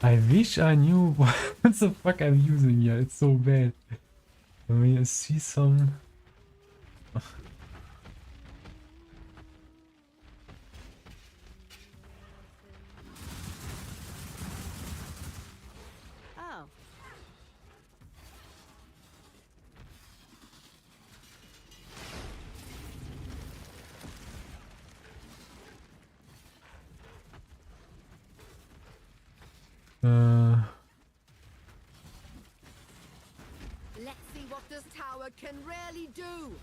I wish I knew what the fuck I'm using here. It's so bad. I mean, I see some. Oh. Let's see what this tower can really do.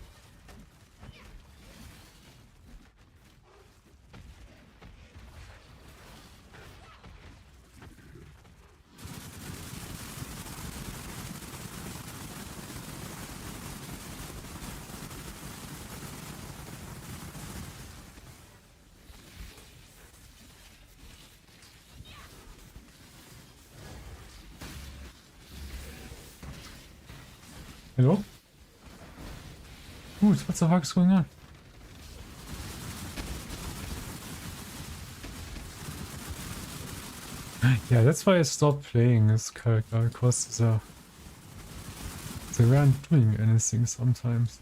Hello? What the fuck is going on? Yeah, that's why I stopped playing this character, because they weren't doing anything sometimes.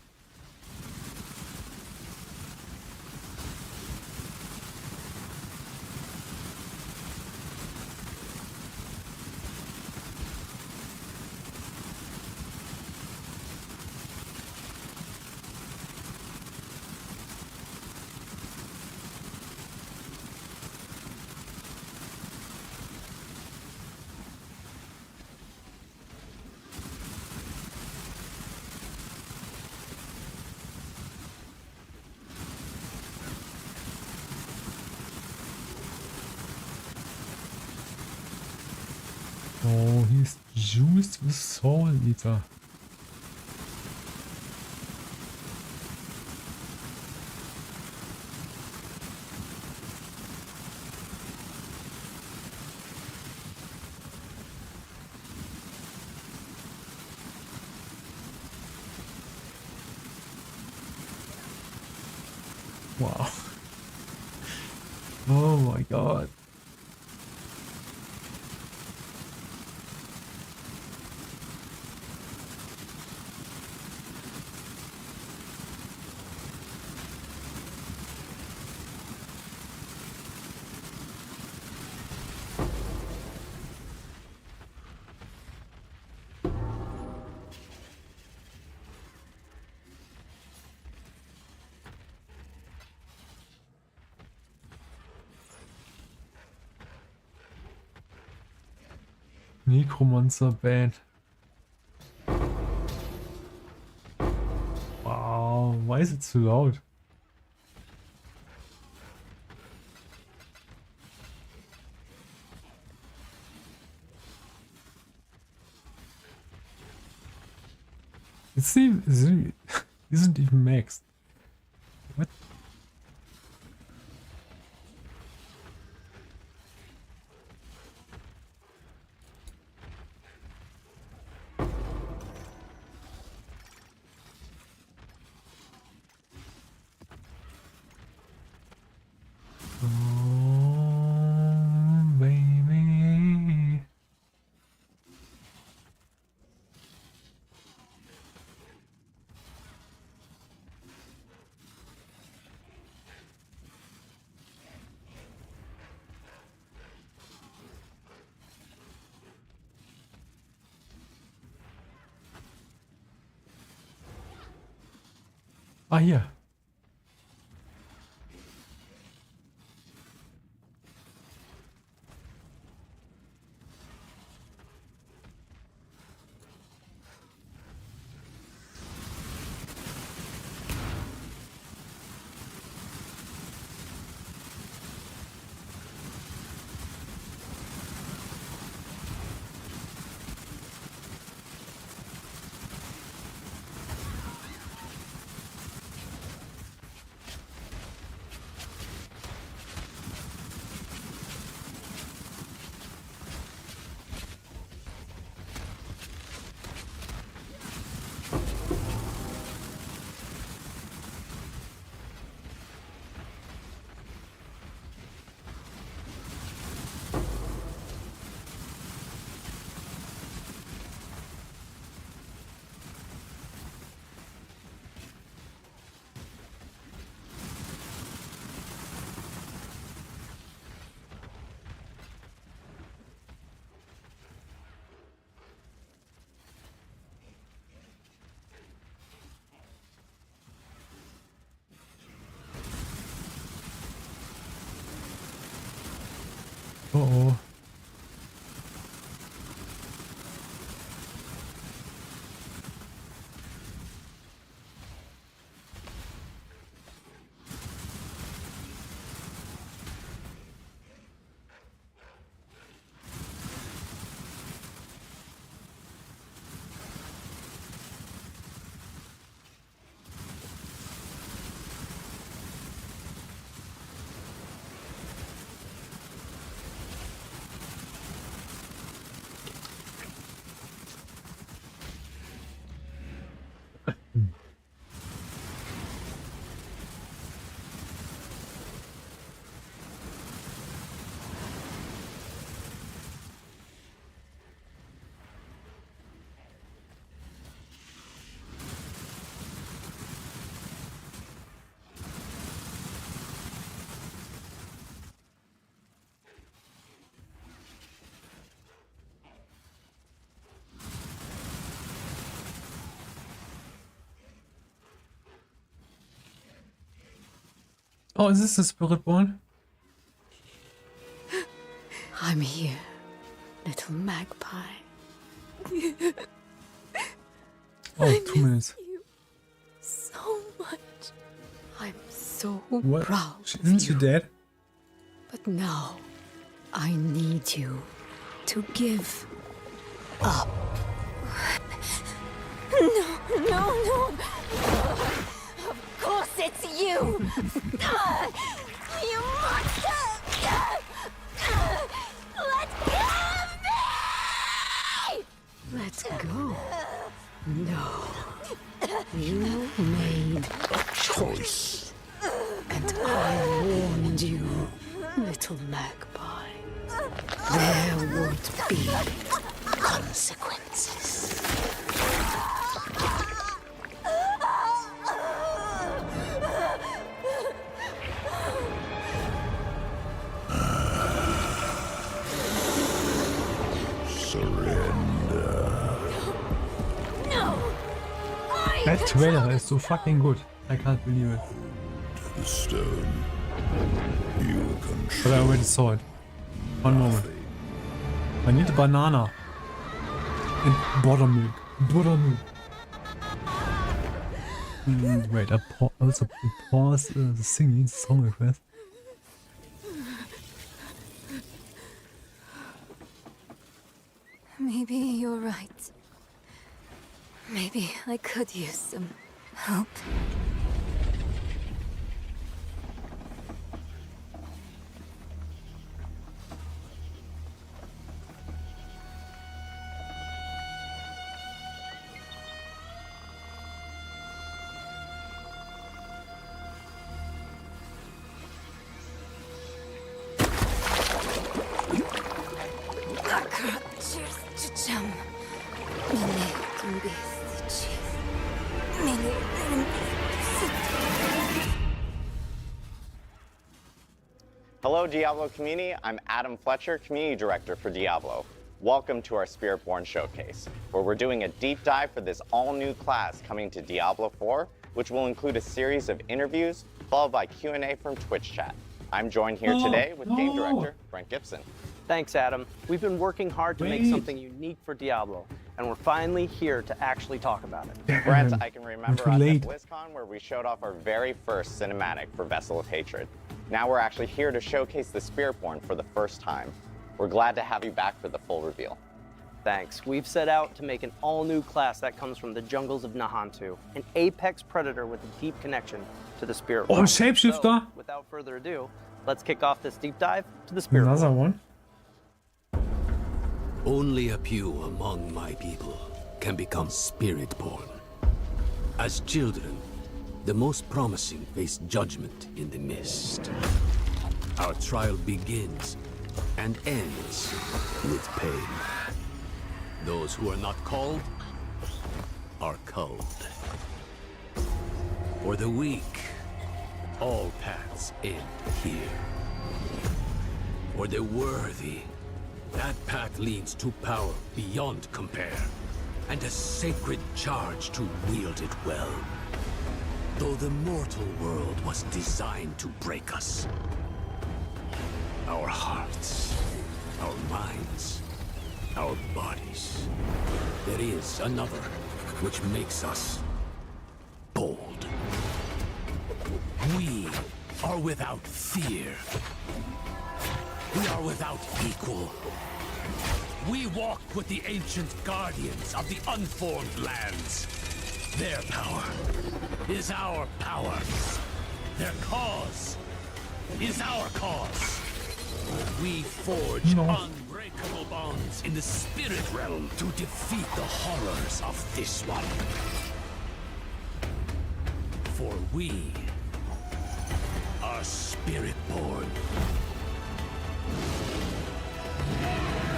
Oh, he's juiced with Soul Eater. Wow. Oh my god. Necromancer bad. Wow, why is it so loud? It's even, isn't even maxed. What? Oh, baby. Ah, hier. Oh oh. Oh, is this the spirit one? I'm here, little magpie. Oh, 2 minutes. You so much. I'm so What? proud. Isn't she dead? But now, I need you to give up. No. Of course it's you. You monster. Let go of me. Let go. No. You made a choice. And I warned you, little magpie. There would be consequences. That trailer is so fucking good. I can't believe it. The stone. You But I already saw it. One moment. I need a banana. And buttermilk. Buttermilk. Wait, I also pause the singing song request. Maybe you're right. Maybe I could use some help. Hello Diablo community, I'm Adam Fletcher, Community Director for Diablo. Welcome to our Spiritborn Showcase, where we're doing a deep dive for this all-new class coming to Diablo 4, which will include a series of interviews, followed by Q&A from Twitch chat. I'm joined here today with Game Director Brent Gibson. Thanks, Adam. We've been working hard to make something unique for Diablo, and we're finally here to actually talk about it. Brent, I can remember us late. at BlizzCon where we showed off our very first cinematic for Vessel of Hatred. Now we're actually here to showcase the Spiritborn for the first time. We're glad to have you back for the full reveal. Thanks. We've set out to make an all-new class that comes from the jungles of Nahantu, an apex predator with a deep connection to the Spiritborn. Oh, shapeshifter! So, without further ado, let's kick off this deep dive to the Spiritborn. Another one. Only a few among my people can become Spiritborn. As children, the most promising face judgment in the mist. Our trial begins and ends with pain. Those who are not called are culled. For the weak, all paths end here. For the worthy, that path leads to power beyond compare, and a sacred charge to wield it well. Though the mortal world was designed to break us, our hearts our minds, our bodies. There is another which makes us bold. We are without fear. We are without equal. We walk with the ancient guardians of the unformed lands. Their power is our power. Their cause is our cause. We forge unbreakable bonds in the spirit realm to defeat the horrors of this one. For we are spirit-born.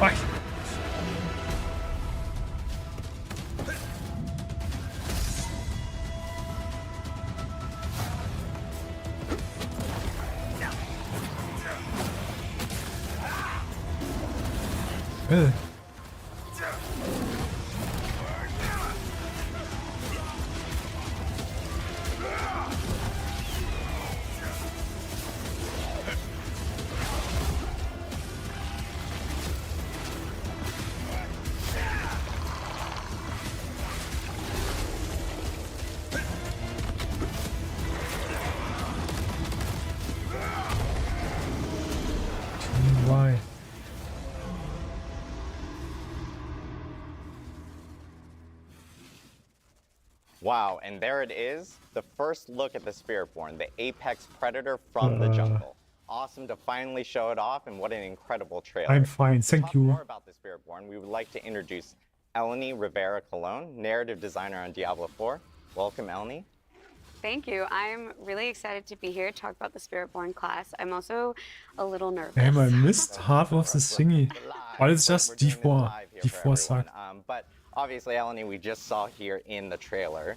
Fuck. Ugh. Why? Wow, and there it is, the first look at the Spiritborn, the apex predator from the jungle. Awesome to finally show it off, and what an incredible trailer. I'm fine, To thank talk you. more about the Spiritborn, we would like to introduce Eleni Rivera-Colon, narrative designer on Diablo 4. Welcome, Eleni. Thank you. I'm really excited to be here to talk about the Spiritborn class. I'm also a little nervous. Damn, I missed half of the thingy. But it's just We're doing this D4. live here for D4 sucked. everyone. But obviously, Eleni, we just saw here in the trailer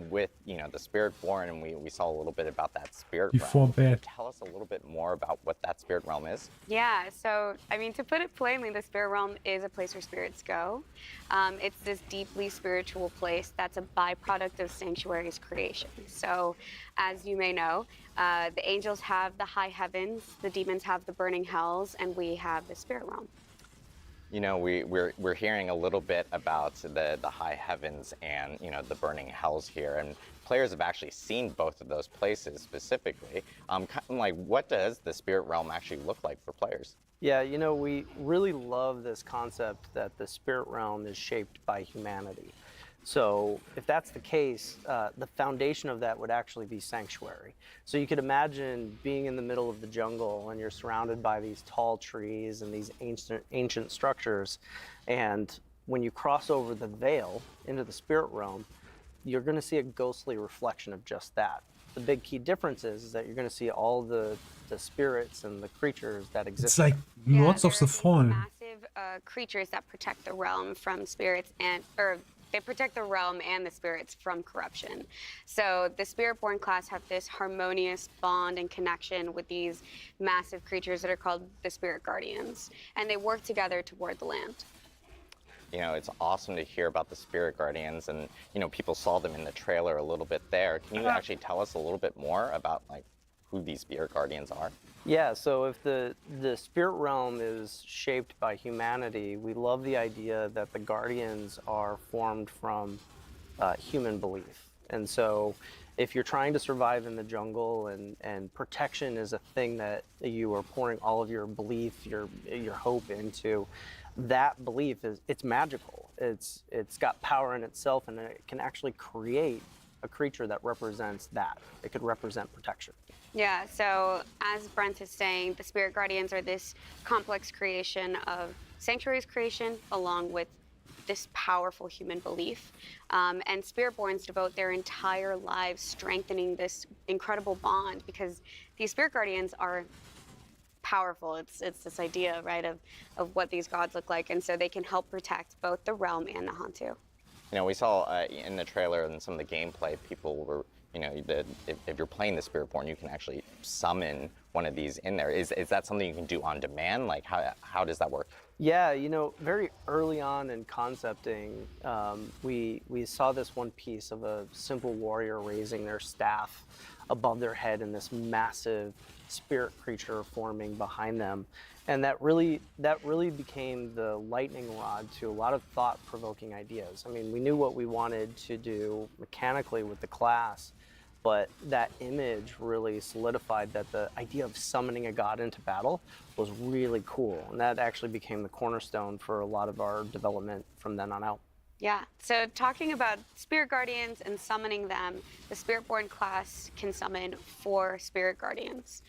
with, you know, the Spiritborn, and we saw a little bit about that spirit Before realm. Can you bed. tell us a little bit more about what that spirit realm is? Yeah, so, I mean, to put it plainly, the Spirit Realm is a place where spirits go. It's this deeply spiritual place that's a byproduct of Sanctuary's creation. So, as you may know, the angels have the high heavens, the demons have the burning hells, and we have the Spirit Realm. You know, we're hearing a little bit about the high heavens and, you know, the burning hells here, and players have actually seen both of those places specifically. Kind of like, what does the spirit realm actually look like for players? Yeah, you know, we really love this concept that the spirit realm is shaped by humanity. So if that's the case, the foundation of that would actually be Sanctuary. So you could imagine being in the middle of the jungle and you're surrounded by these tall trees and these ancient structures. And when you cross over the veil into the spirit realm, you're going to see a ghostly reflection of just that. The big key difference is that you're going to see all the spirits and the creatures that exist. It's like Lords of the there are these Fallen. massive creatures that protect the realm from spirits or they protect the realm and the spirits from corruption. So the Spiritborn class have this harmonious bond and connection with these massive creatures that are called the Spirit Guardians, and they work together to ward the land. You know, it's awesome to hear about the spirit guardians, and, you know, people saw them in the trailer a little bit there. Can you actually tell us a little bit more about, like, who these spirit guardians are? Yeah, so if the spirit realm is shaped by humanity, we love the idea that the guardians are formed from human belief. And so if you're trying to survive in the jungle and protection is a thing that you are pouring all of your belief, your hope into, that belief it's magical. It's got power in itself, and it can actually create a creature that represents that. It could represent protection. Yeah, so as Brent is saying, the Spirit Guardians are this complex creation of Sanctuary's creation along with this powerful human belief. And Spiritborns devote their entire lives strengthening this incredible bond because these Spirit Guardians are powerful. It's this idea, right, of what these gods look like. And so they can help protect both the realm and the Hantu. You know, we saw in the trailer and some of the gameplay, people were, you know, if you're playing the Spiritborn, you can actually summon one of these in there. Is that something you can do on demand? Like, how does that work? Yeah, you know, very early on in concepting, we saw this one piece of a simple warrior raising their staff above their head and this massive spirit creature forming behind them. And that really became the lightning rod to a lot of thought-provoking ideas. I mean, we knew what we wanted to do mechanically with the class, but that image really solidified that the idea of summoning a god into battle was really cool. And that actually became the cornerstone for a lot of our development from then on out. Yeah, so talking about spirit guardians and summoning them, the Spiritborn class can summon 4 spirit guardians.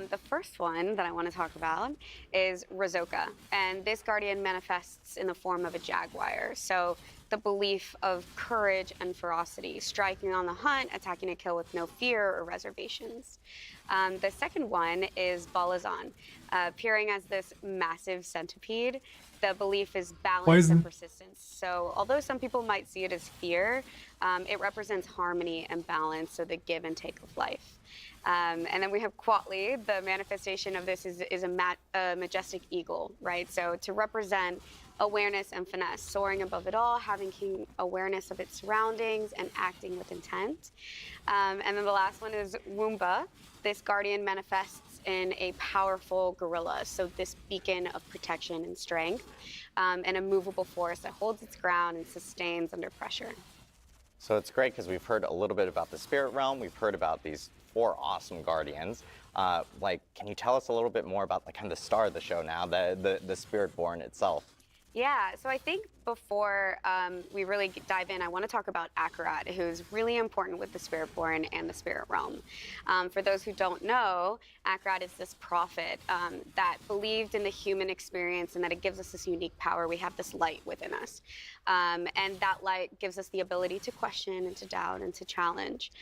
The first one that I want to talk about is Razoka, and this guardian manifests in the form of a jaguar. So the belief of courage and ferocity, striking on the hunt, attacking a kill with no fear or reservations. The second one is Balazan, appearing as this massive centipede. The belief is balance Poison. and persistence. So although some people might see it as fear, it represents harmony and balance, so the give and take of life. And then we have Quatli. The manifestation of this is a majestic eagle, right? So to represent awareness and finesse, soaring above it all, having keen awareness of its surroundings, and acting with intent. And then the last one is Woomba. This guardian manifests in a powerful gorilla, so this beacon of protection and strength, and a movable force that holds its ground and sustains under pressure. So it's great because we've heard a little bit about the spirit realm. We've heard about these 4 awesome guardians. Can you tell us a little bit more about kind of the star of the show now, the Spiritborn itself? Yeah, so I think before we really dive in, I want to talk about Akarat, who's really important with the Spiritborn and the spirit realm. For those who don't know, Akarat is this prophet that believed in the human experience and that it gives us this unique power. We have this light within us. And that light gives us the ability to question and to doubt and to challenge.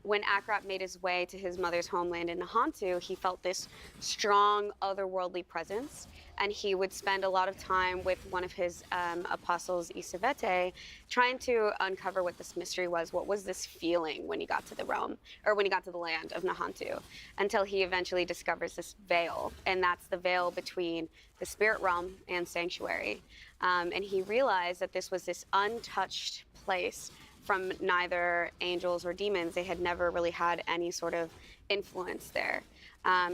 When Akarat made his way to his mother's homeland in Nahantu, he felt this strong otherworldly presence. And he would spend a lot of time with one of his apostles, Isavete, trying to uncover what this mystery was. What was this feeling when he got to the realm, or when he got to the land of Nahantu, until he eventually discovers this veil. And that's the veil between the spirit realm and sanctuary. And he realized that this was this untouched place from neither angels or demons. They had never really had any sort of influence there.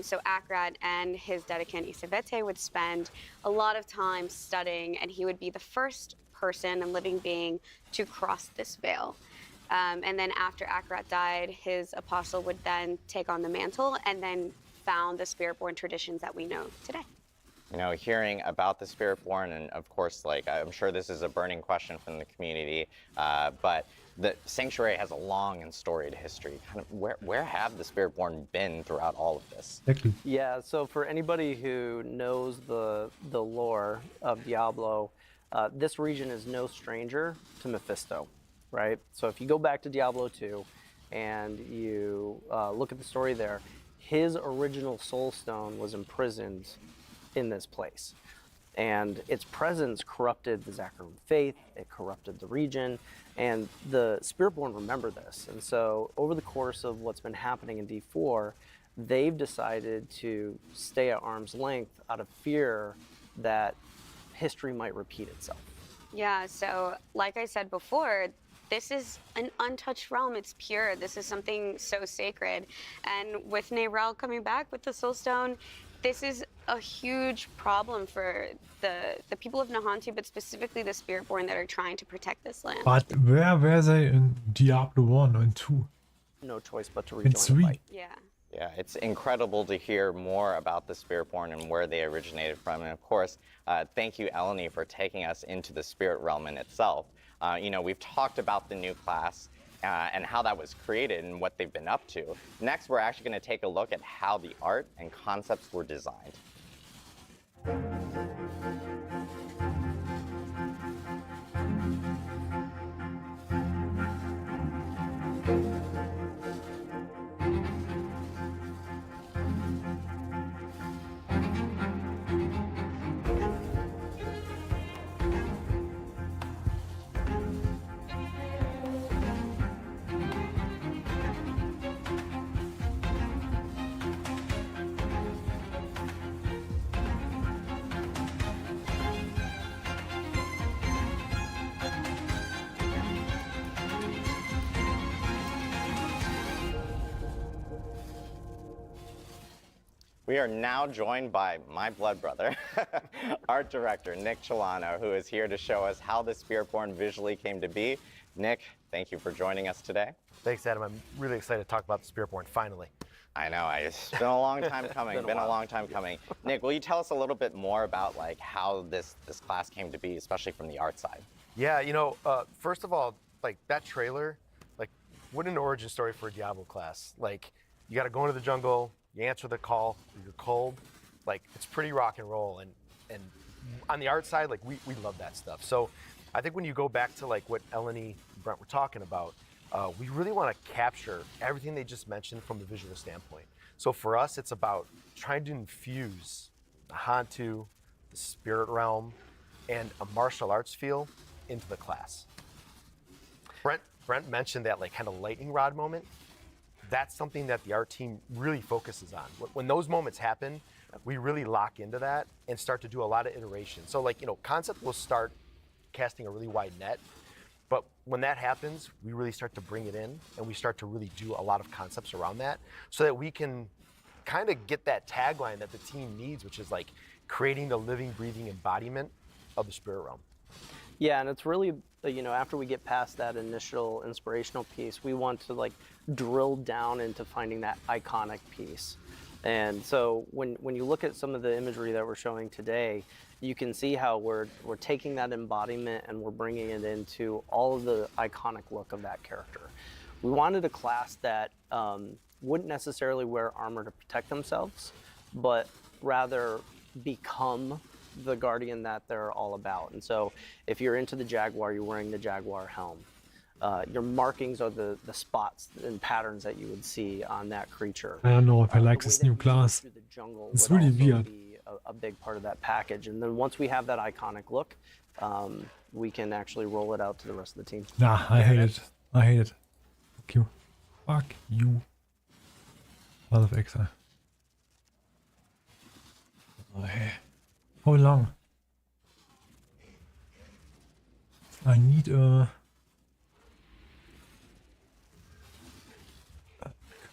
So Akarat and his dedicant Isavete would spend a lot of time studying, and he would be the first person and living being to cross this veil. And then after Akarat died, his apostle would then take on the mantle and then found the Spiritborn traditions that we know today. You know, hearing about the Spiritborn, and of course, I'm sure this is a burning question from the community, but the Sanctuary has a long and storied history. Kind of where have the Spiritborn been throughout all of this? Exactly. Yeah, so for anybody who knows the lore of Diablo, this region is no stranger to Mephisto, right? So if you go back to Diablo 2 and you look at the story there, his original soul stone was imprisoned in this place. And its presence corrupted the Zacharan faith, it corrupted the region, and the Spiritborn remember this. And so over the course of what's been happening in D4, they've decided to stay at arm's length out of fear that history might repeat itself. Yeah, so like I said before, this is an untouched realm. It's pure. This is something so sacred. And with Neyrel coming back with the Soulstone, this is a huge problem for the people of Nahantu, but specifically the Spiritborn that are trying to protect this land. But where were they in Diablo 1 and 2? No choice but to And rejoin the 3? fight. Yeah. Yeah, it's incredible to hear more about the Spiritborn and where they originated from. And of course, thank you, Eleni, for taking us into the spirit realm in itself. You know, we've talked about the new class and how that was created and what they've been up to. Next, we're actually going to take a look at how the art and concepts were designed. We are now joined by my blood brother, art director Nick Chilano, who is here to show us how the Spiritborn visually came to be. Nick, thank you for joining us today. Thanks, Adam. I'm really excited to talk about the Spiritborn, finally. I know, it's been a long time coming, been a long time coming. Nick, will you tell us a little bit more about like how this class came to be, especially from the art side? Yeah, you know, first of all, like that trailer, like what an origin story for a Diablo class. Like you got to go into the jungle, you answer the call, you're cold. Like it's pretty rock and roll. And on the art side, like we love that stuff. So I think when you go back to like what Eleni and Brent were talking about, we really want to capture everything they just mentioned from the visual standpoint. So for us, it's about trying to infuse the Hantu, the spirit realm, and a martial arts feel into the class. Brent mentioned that like kind of lightning rod moment. That's something that the art team really focuses on. When those moments happen, we really lock into that and start to do a lot of iteration. So like, you know, concept will start casting a really wide net. But when that happens, we really start to bring it in and we start to really do a lot of concepts around that so that we can kind of get that tagline that the team needs, which is like creating the living, breathing embodiment of the spirit realm. Yeah, and it's really, you know, after we get past that initial inspirational piece, we want to like drill down into finding that iconic piece. And so when you look at some of the imagery that we're showing today, you can see how we're taking that embodiment and we're bringing it into all of the iconic look of that character. We wanted a class that wouldn't necessarily wear armor to protect themselves, but rather become the guardian that they're all about. And so if you're into the Jaguar, you're wearing the Jaguar helm. Your markings are the spots and patterns that you would see on that creature. I don't know if I like this new class. It's really weird. A big part of that package. And then once we have that iconic look, we can actually roll it out to the rest of the team. Nah, I hate it. I hate it. Fuck you. Fuck you. I love Exile. Okay. How long? I need a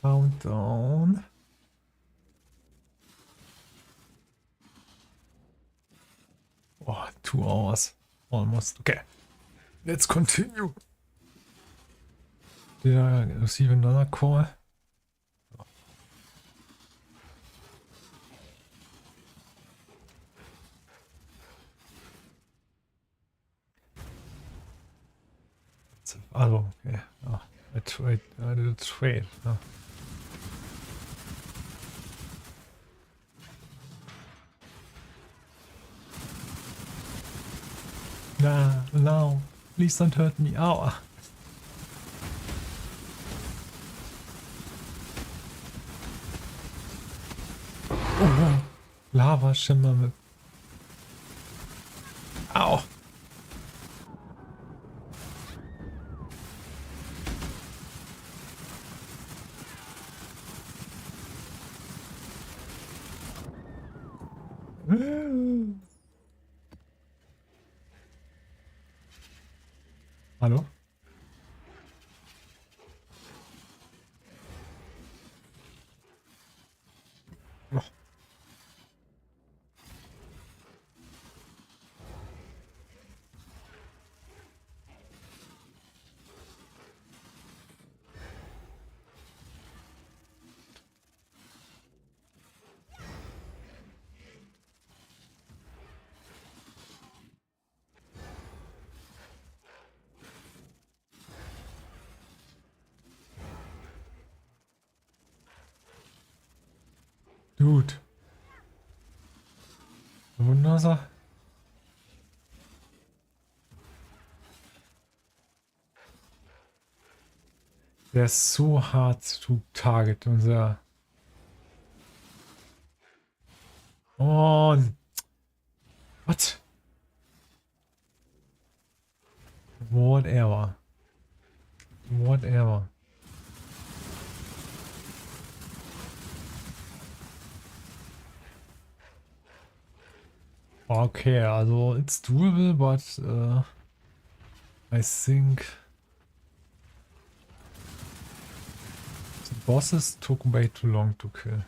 countdown. Oh, 2 hours. Almost. Okay. Let's continue. Did I receive another call? Oh, okay. Oh, I did a trade. Oh. Nah, no, please don't hurt me. Ow. Oh, Lava Schimmer mit. Ow. Hallo? Oh. Dude. Wundersache. Der ist so hart to target, unser. Oh. What? Whatever. Whatever. Okay, also it's doable, but I think the bosses took way too long to kill.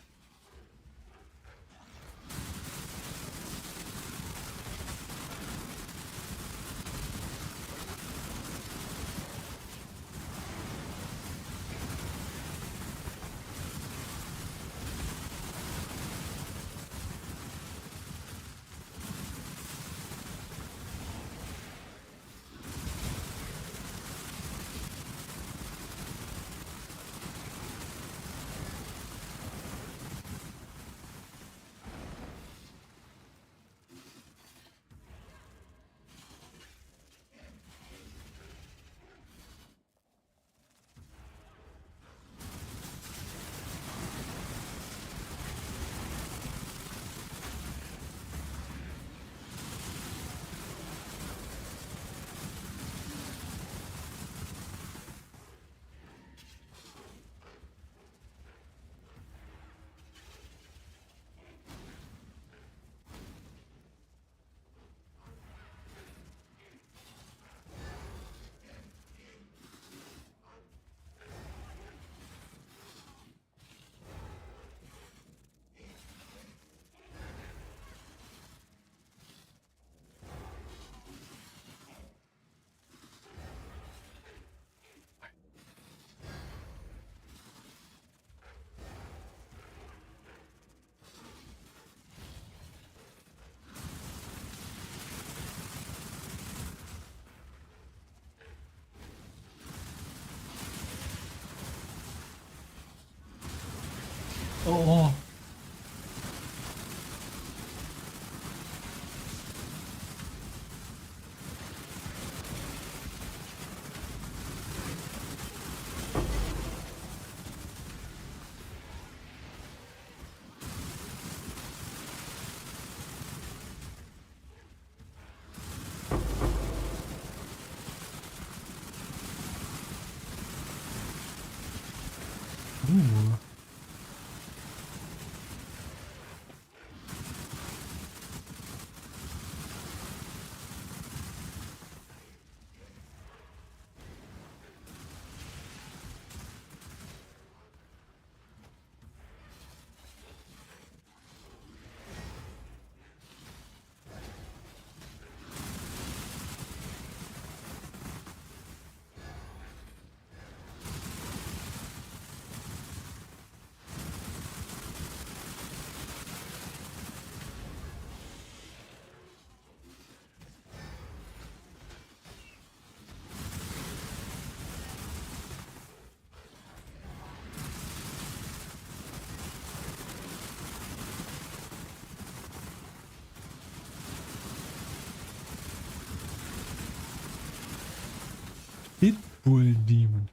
Pitbull Demon.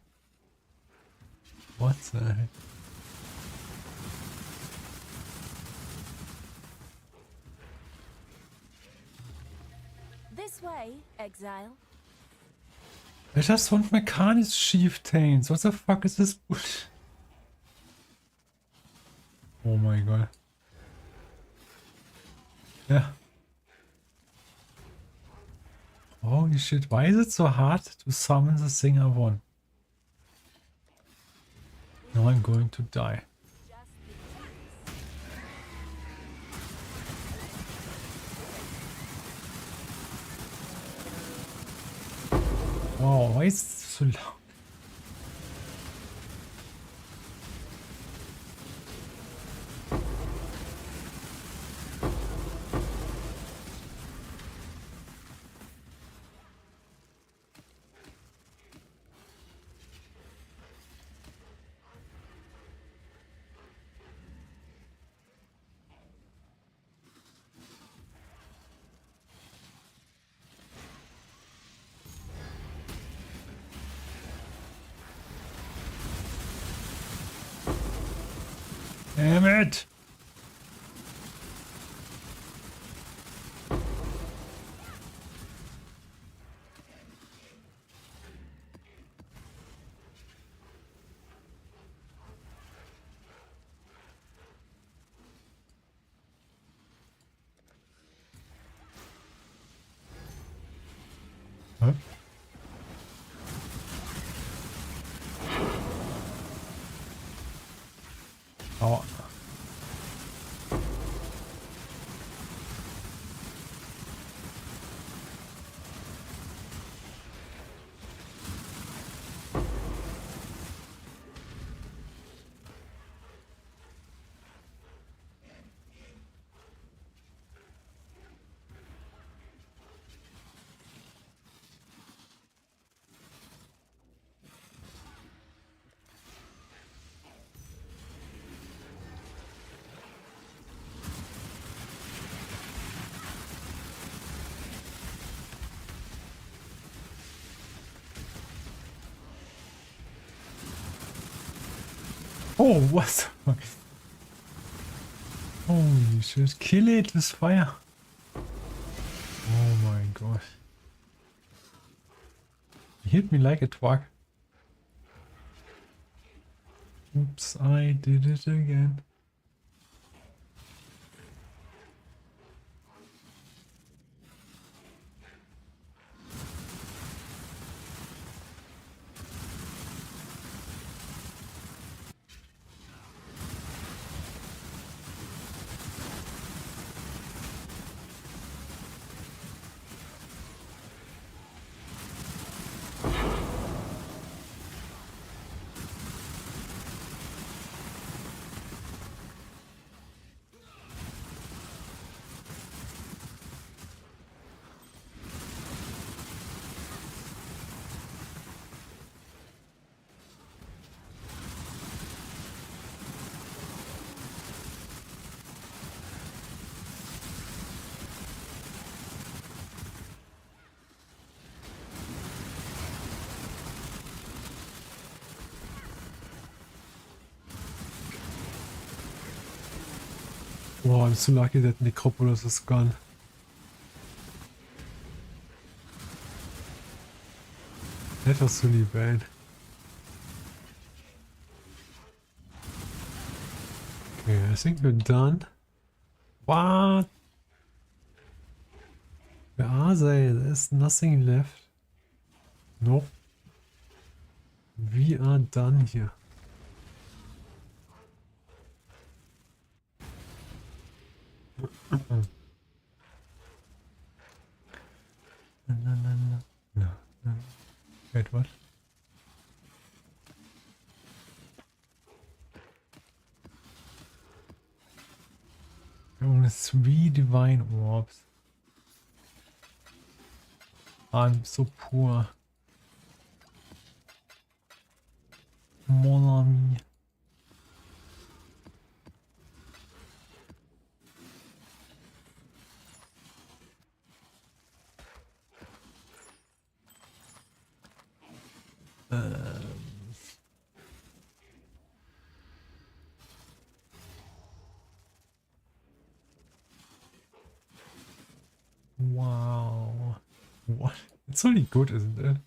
What the heck? This way, Exile. I just want mechanics chieftains. What the fuck is this bullshit? Oh my god. Yeah. Holy shit, why is it so hard to summon the thing I want? Now I'm going to die. Wow, why is it so loud? Damn it! Huh? Oh. Oh, what the fuck? Holy shit, kill it with fire. Oh my god. He hit me like a twig. Oops, I did it again. Oh, I'm so lucky that Necropolis is gone. That was really bad. Okay, I think we're done. What? Where are they? There's nothing left. Nope. We are done here. No. Wait, what? Only 3 divine orbs. I'm so poor. Mon ami. Wow. What? It's only good, isn't it?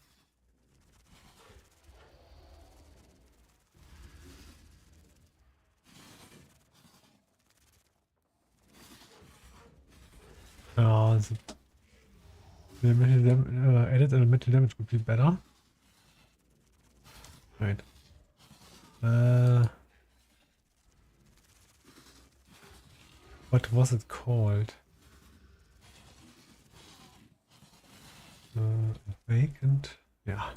The added elemental damage would be better. Right. What was it called? Vacant? Yeah.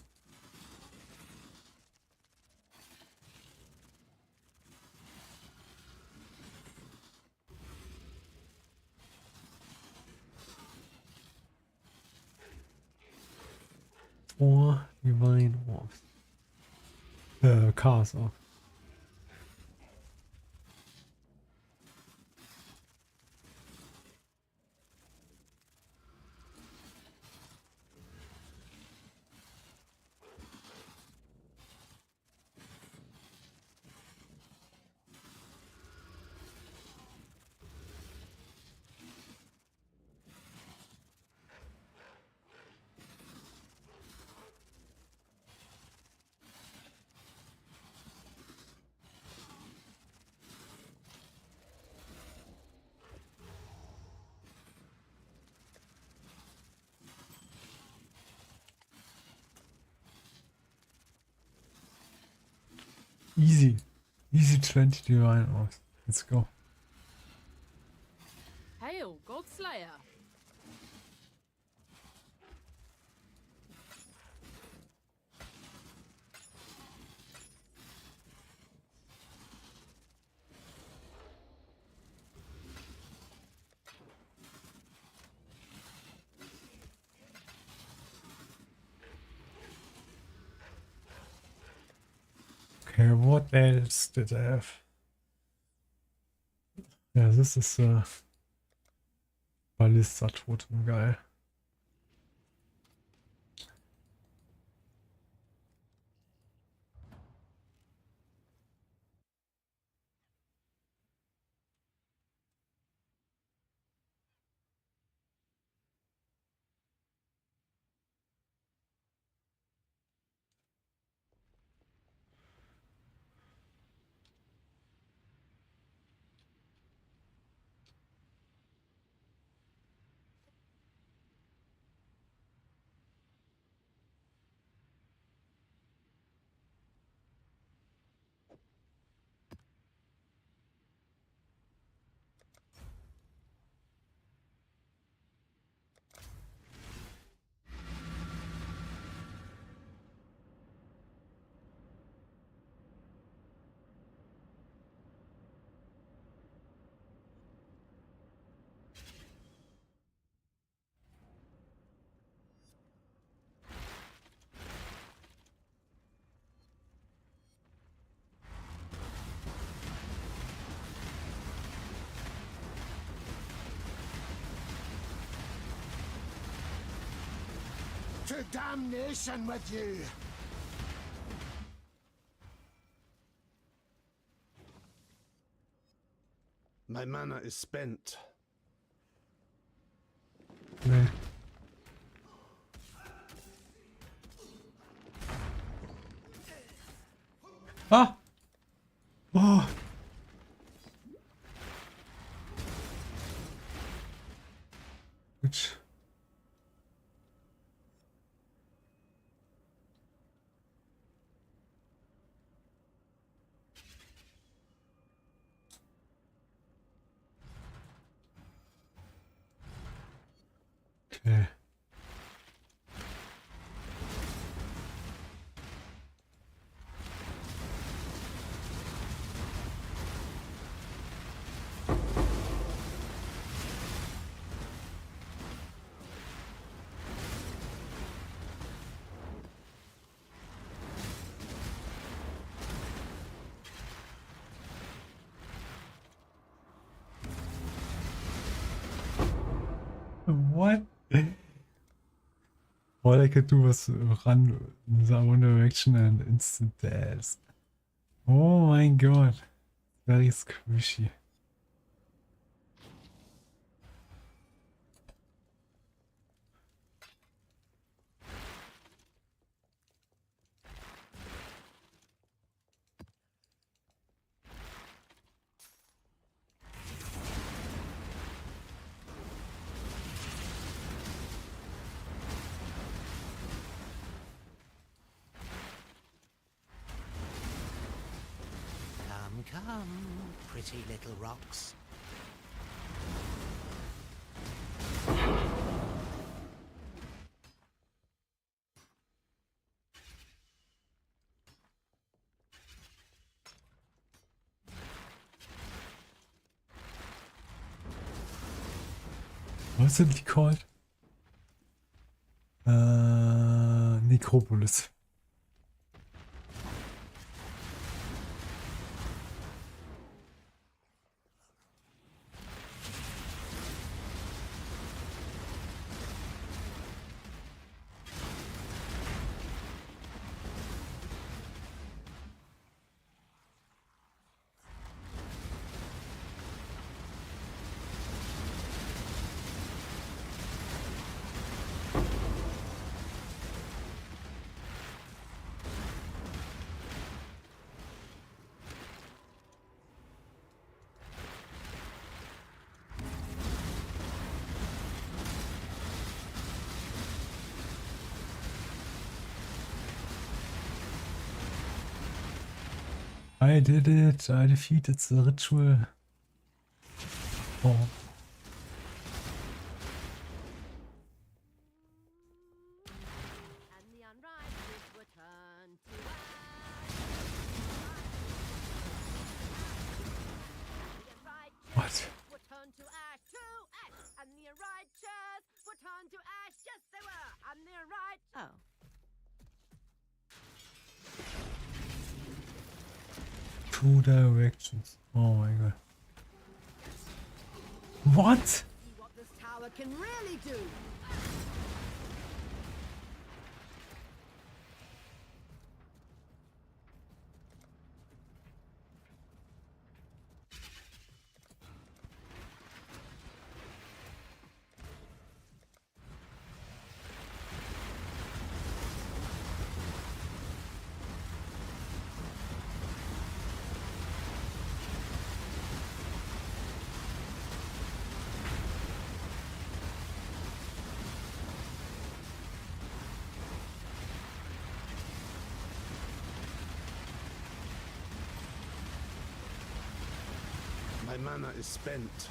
Four divine orbs. Cars off. Easy. Easy 20 divine orbs. Let's go. Hail, Godslayer. Okay, what else did I have? Yeah, this is Ballista Totem guy. To damnation with you! My mana is spent. Nee. Ah! Oh! Twitch. Okay. What? All I could do was run in the one direction and instant dash. Oh my god. Very squishy. Come, pretty little rocks. What's it called? Necropolis. I did it. I defeated the ritual. Oh. And the unrighteous were turned to What? were turned to ash, and the unrighteous were turned to ash. Yes, they were. And the unrighteous. Oh. Two directions. Oh my god. What? See what this tower can really do. My mana is spent.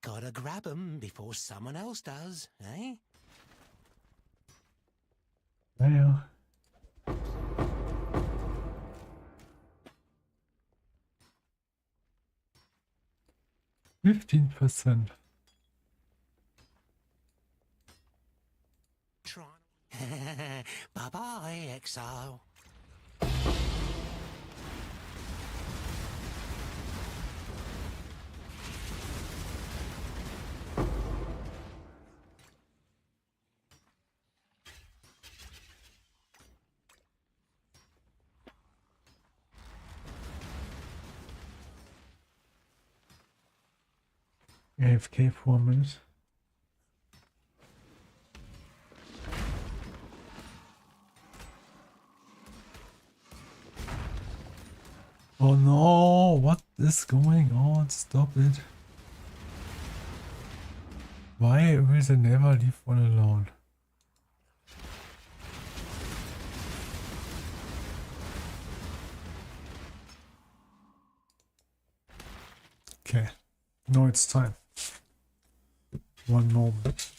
Gotta grab 'em before someone else does, eh? Naja. 15%. Try. Bye-bye, Exile. AFK for a minute. Oh no, what is going on? Stop it. Why will they never leave one alone? Okay, now it's time. One moment.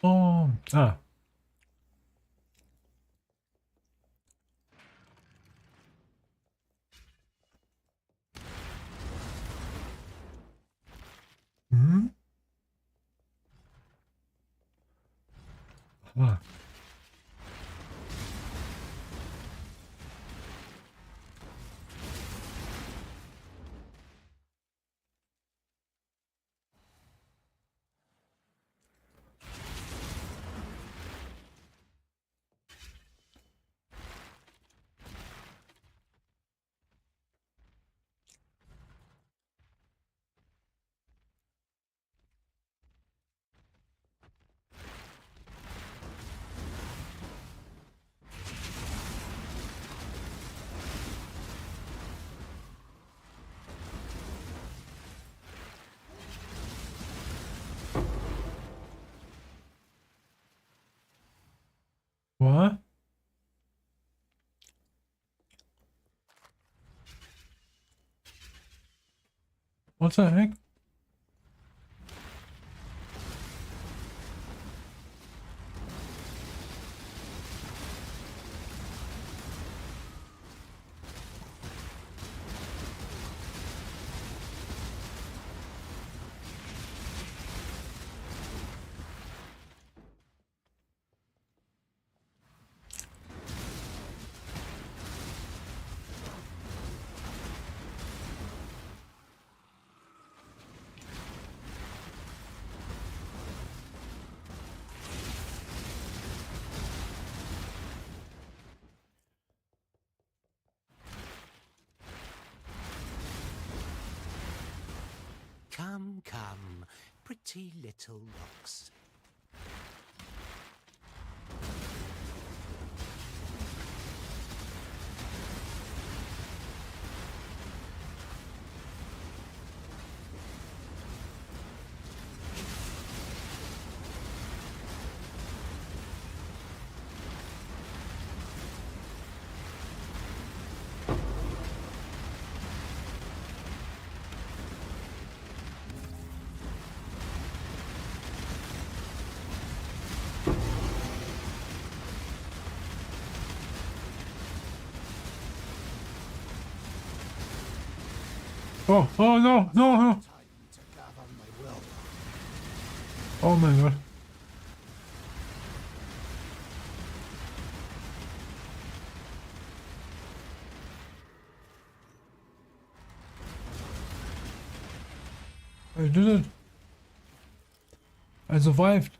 Oh, Aha. What? What the heck? Come, come, pretty little rocks. Oh, oh no, no, no. Oh my god. I did it. I survived.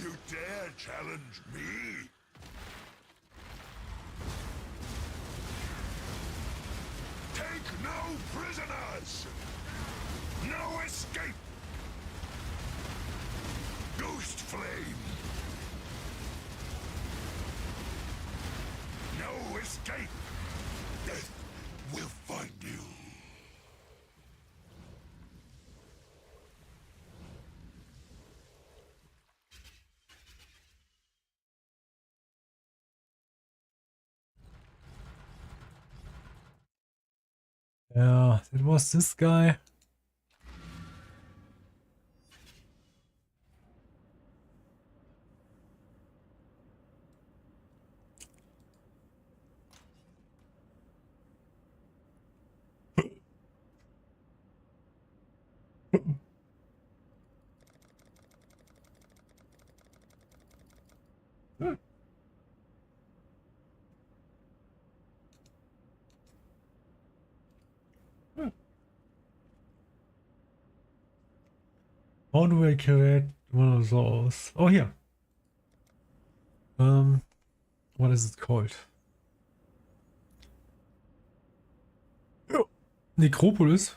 You dare challenge me? Take no prisoners! No escape! Ghost flame! No escape! Death will find you! Yeah, it was this guy. How do I create one of those? Oh, here. What is it called? Oh, Necropolis.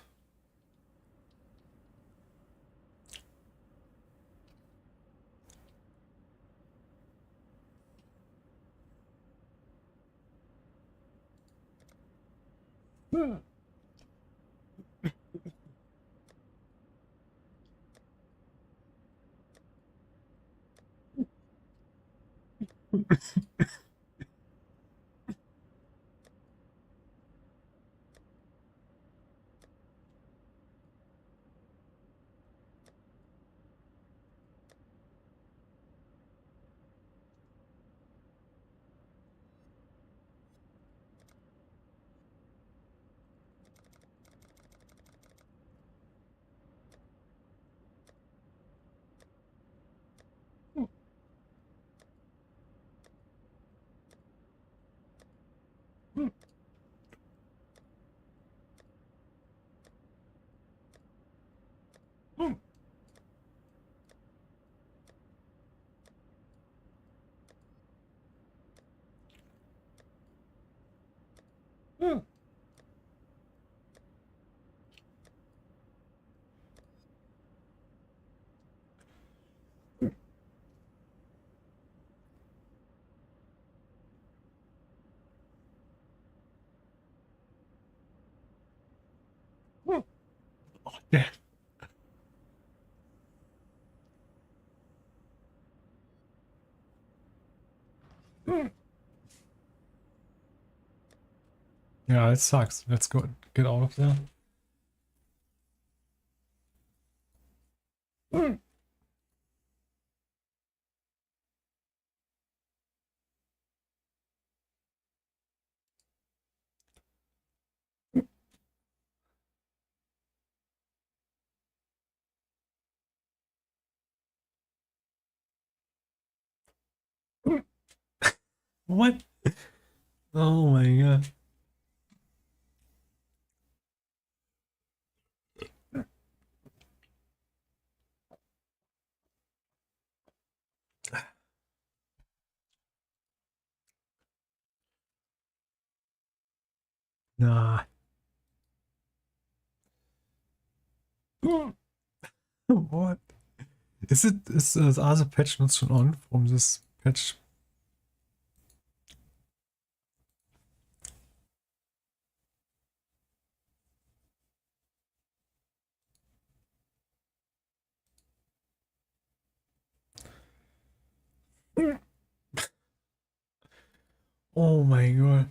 Yeah. Yeah, it sucks. Let's go get out of there. What? Oh my god. Nah. What? Is the other patch not schon on from this patch? Oh my god.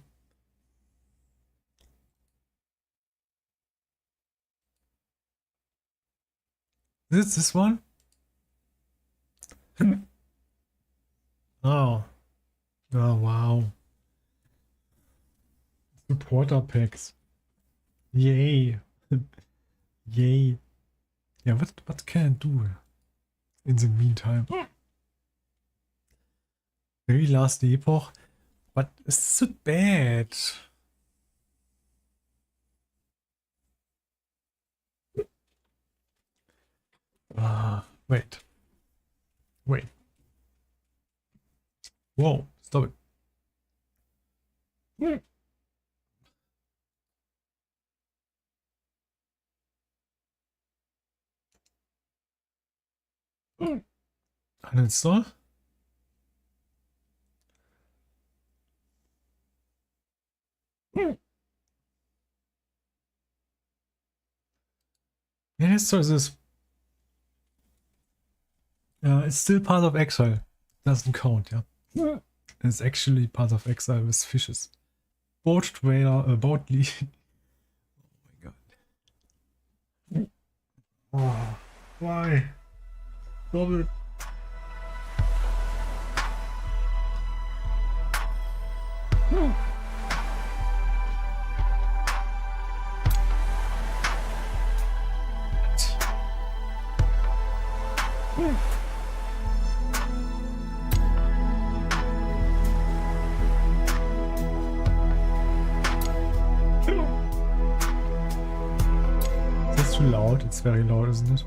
This one? Oh. Oh wow. Supporter packs. Yay. Yay. Yeah, what can I do in the meantime? Very last epoch. But it's so bad. Wait. Wait. Whoa, stop it. Uninstall? Yeah, let's try this. It's still part of Exile. Doesn't count, yeah. It's actually part of Exile with fishes. Boat trailer, boat lead. Oh my god. Oh, why? Stop it. Is this too loud? It's very loud, isn't it?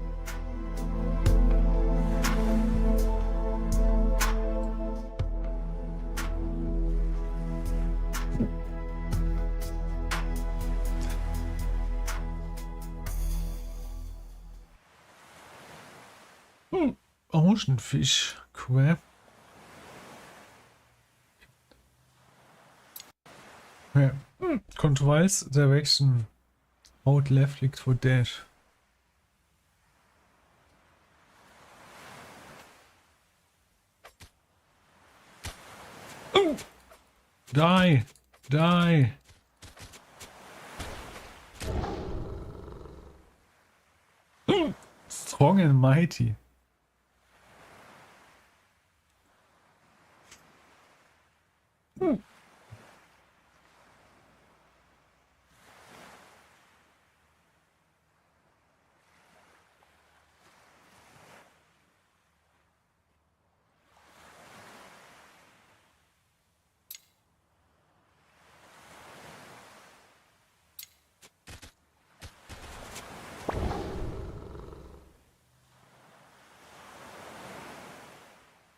Ocean fish, crab. Yeah. Controls direction. Hold left click for dash. Die! Die! Strong and mighty.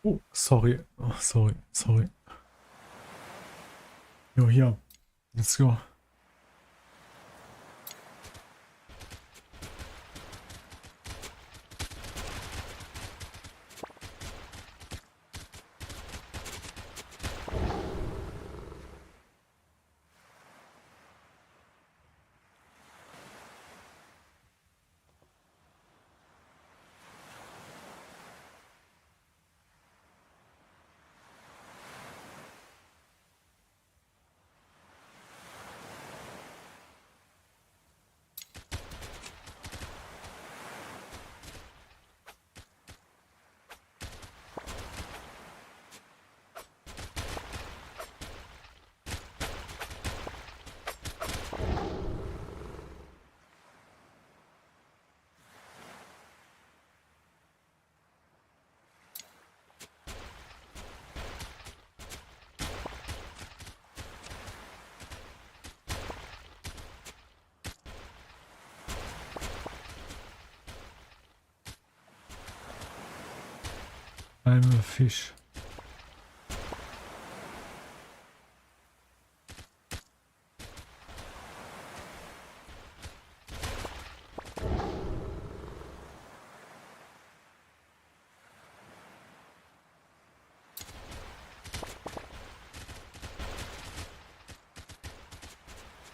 Oh, sorry. Oh, sorry. Sorry. Jo, hier. Let's go. I'm a fish.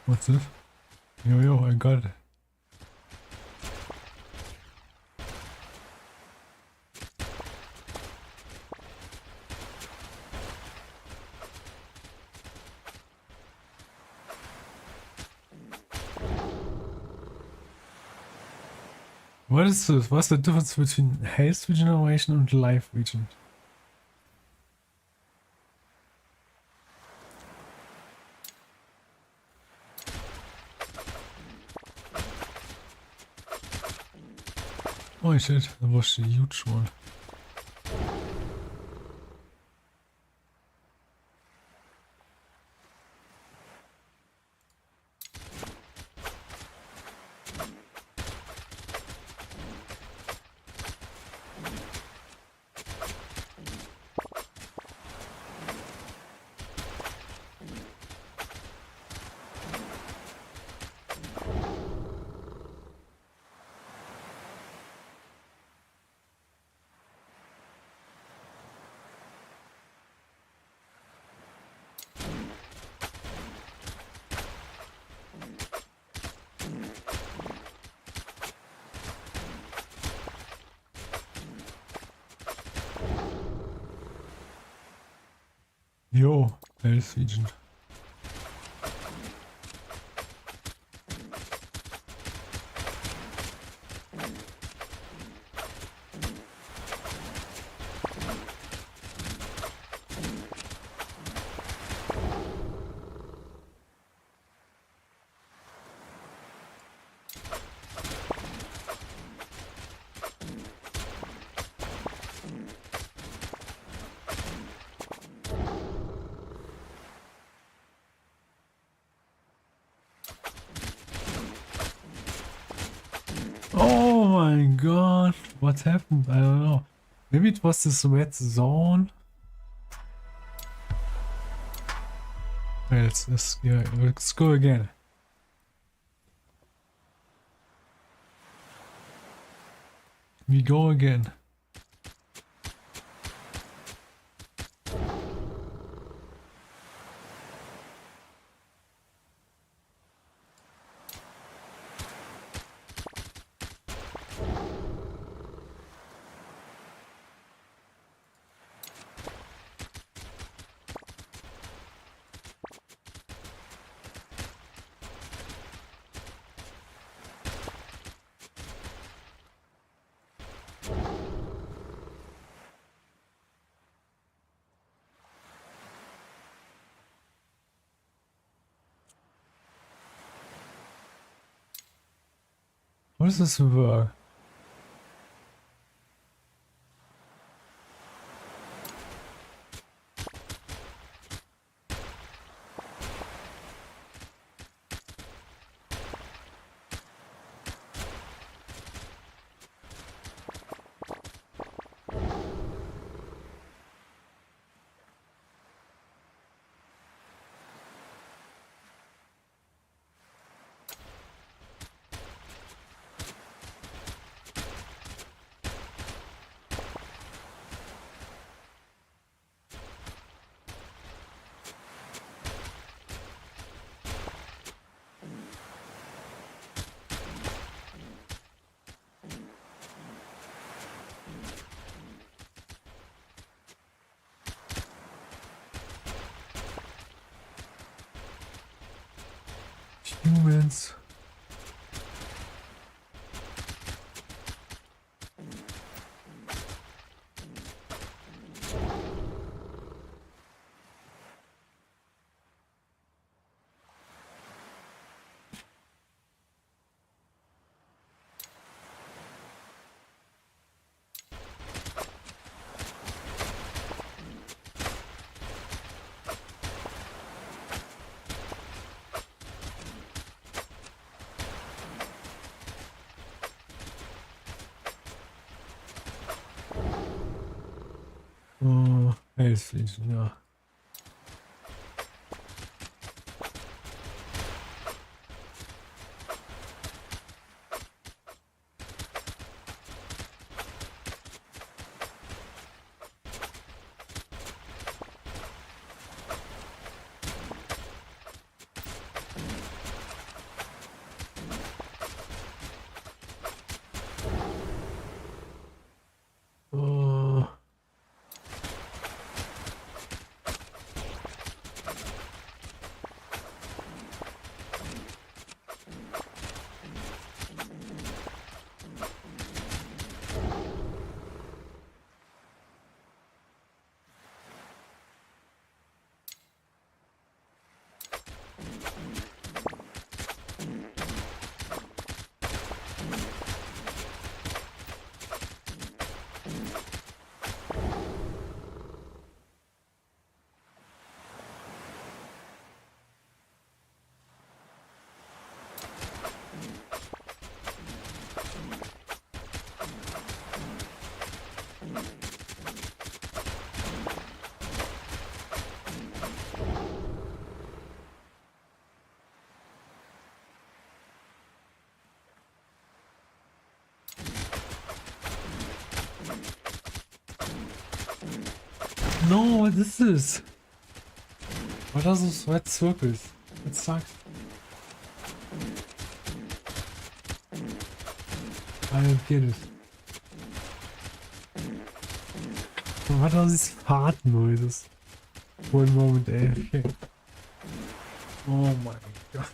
What's this? Yo, I got it. What is this? What's the difference between haste regeneration and life regen? Oh shit, that was a huge one. Yo, health regen. Oh my god, what happened? I don't know. Maybe it was this red zone. Wait, let's go again. We go again. does this work? Humans. Oh, Elflichen, ja. Oh. No, what is this? What are those red circles? It sucks. I don't get it. What are these fart noises? One moment, okay. Oh my god.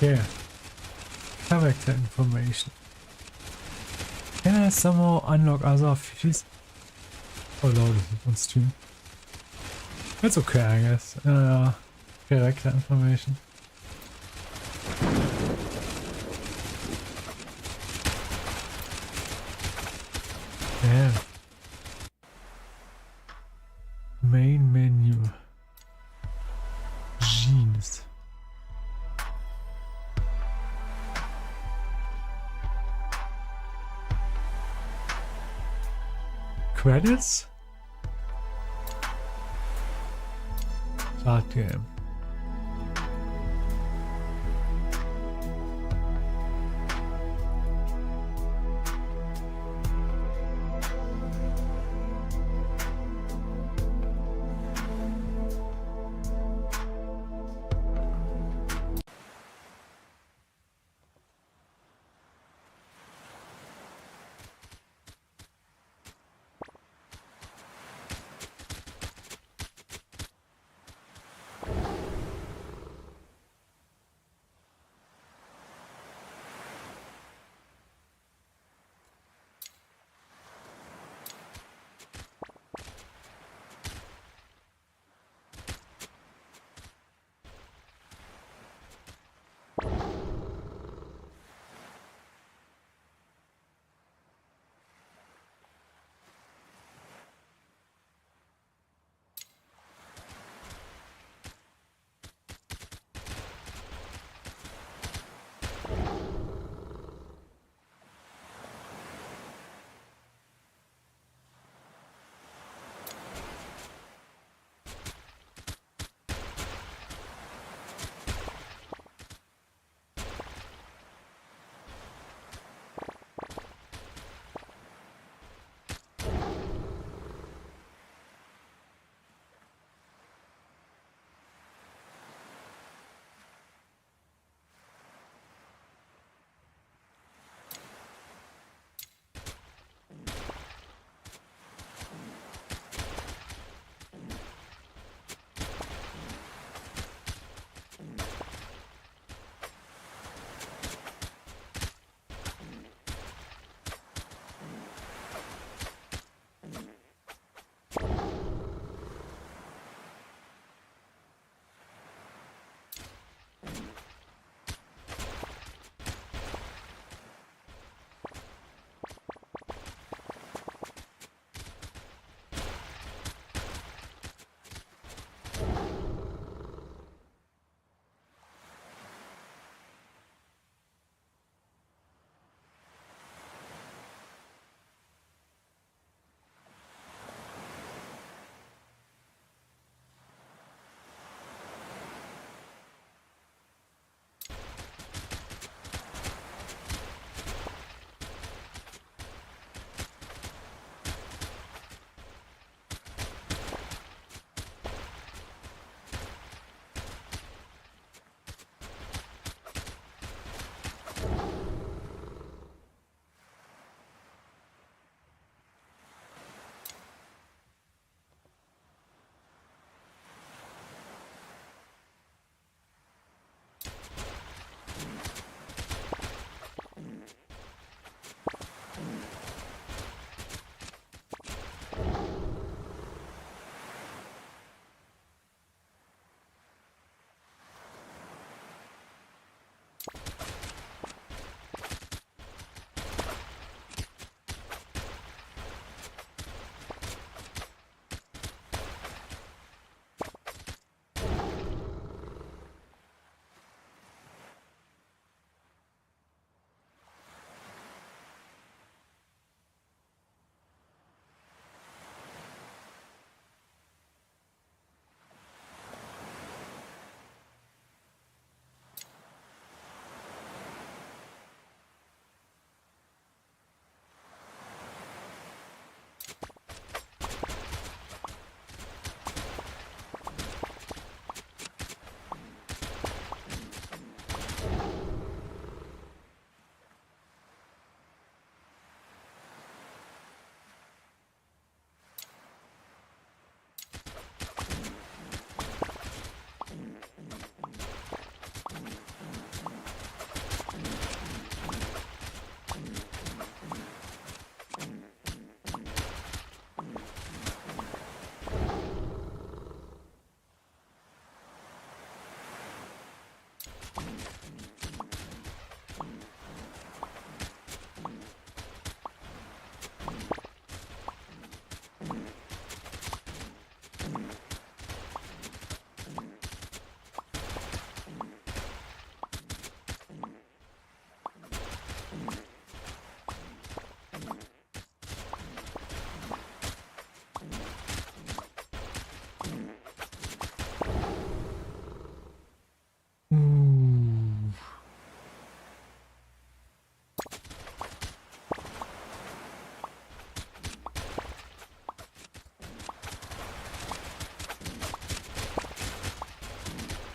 Yeah. Character information. Can I somehow unlock other fishes? Oh Lord, this is on stream. It's okay, I guess. Character information. Damn. Main menu. Jeans. Credits? Start game.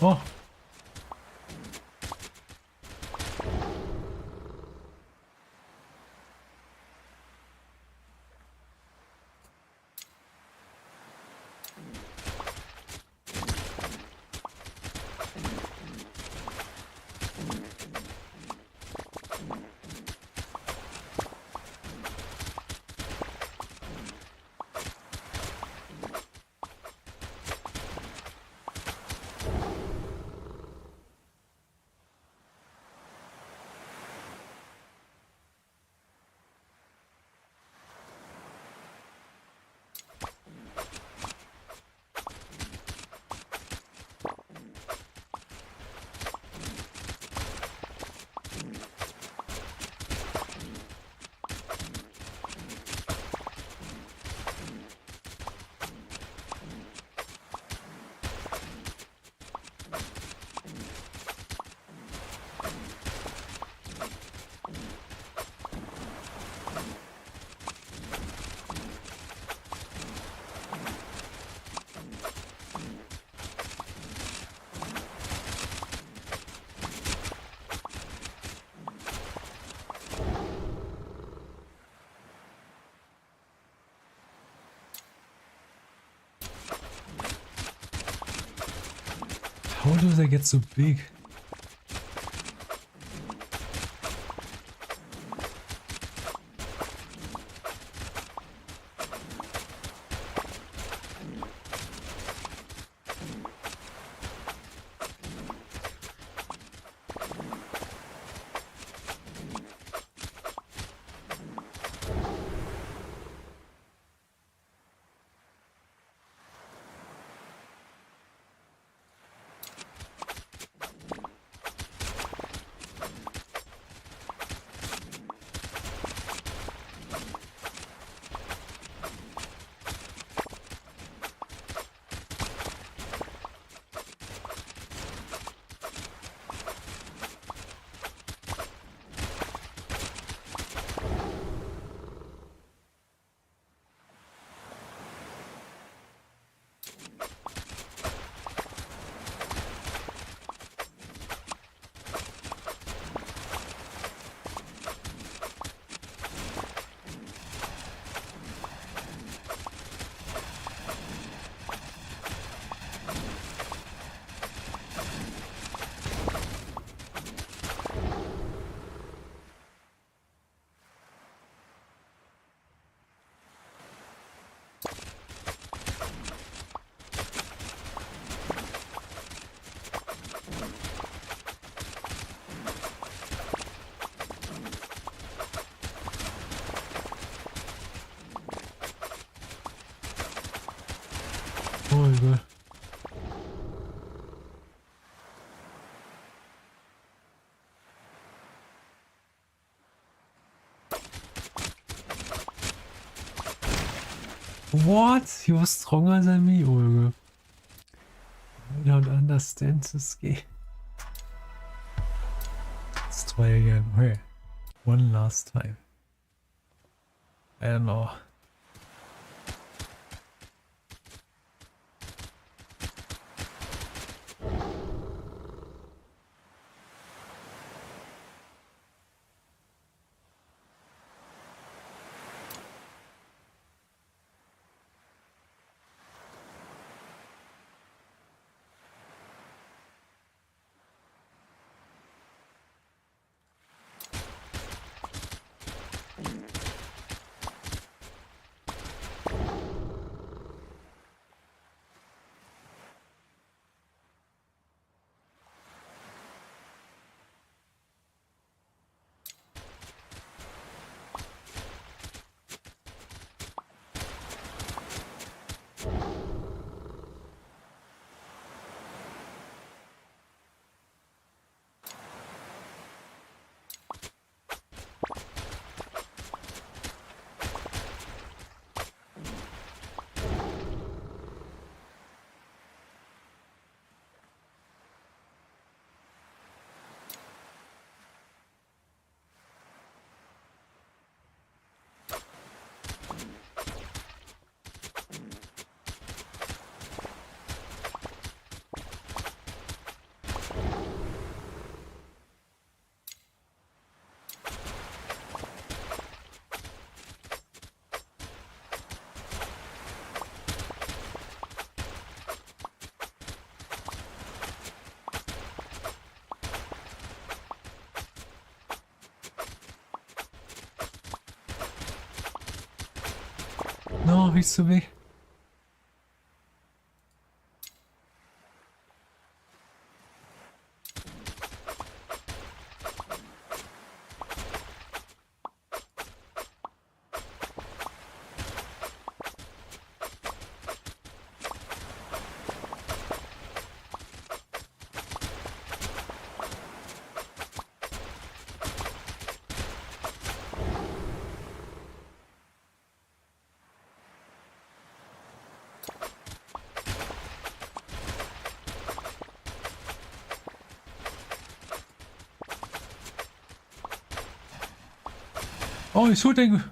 Oh. How do they get so big? Oh my god. What? He was stronger than me, Olga. I don't understand this game. Let's try again. Okay. One last time. I don't know. Oh, he's so big. Oh, he's shooting.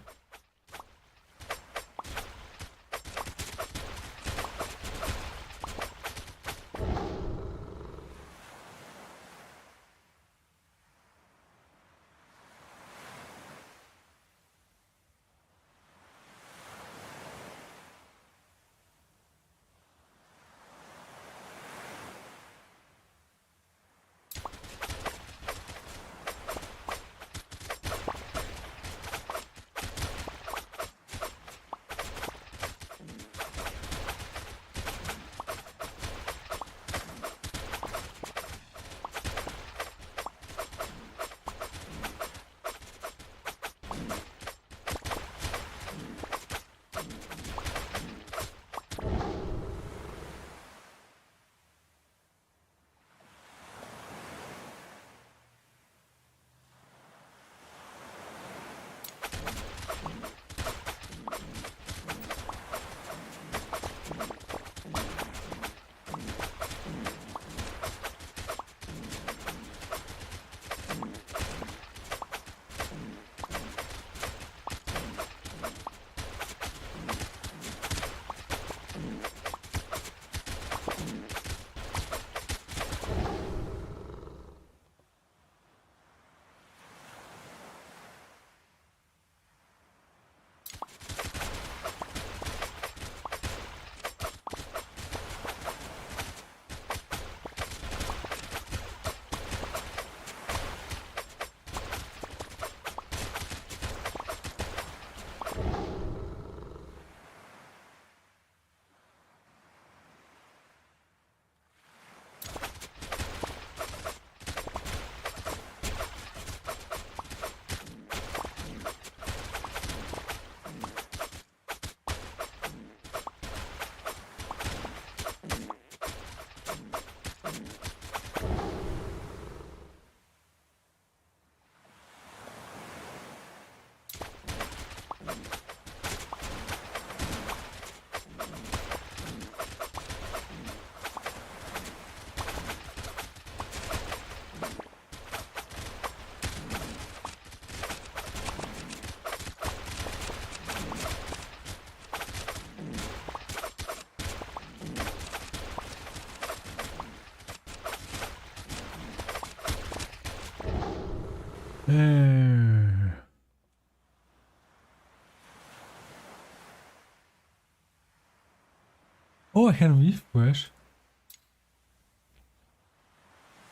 Oh, I can refresh.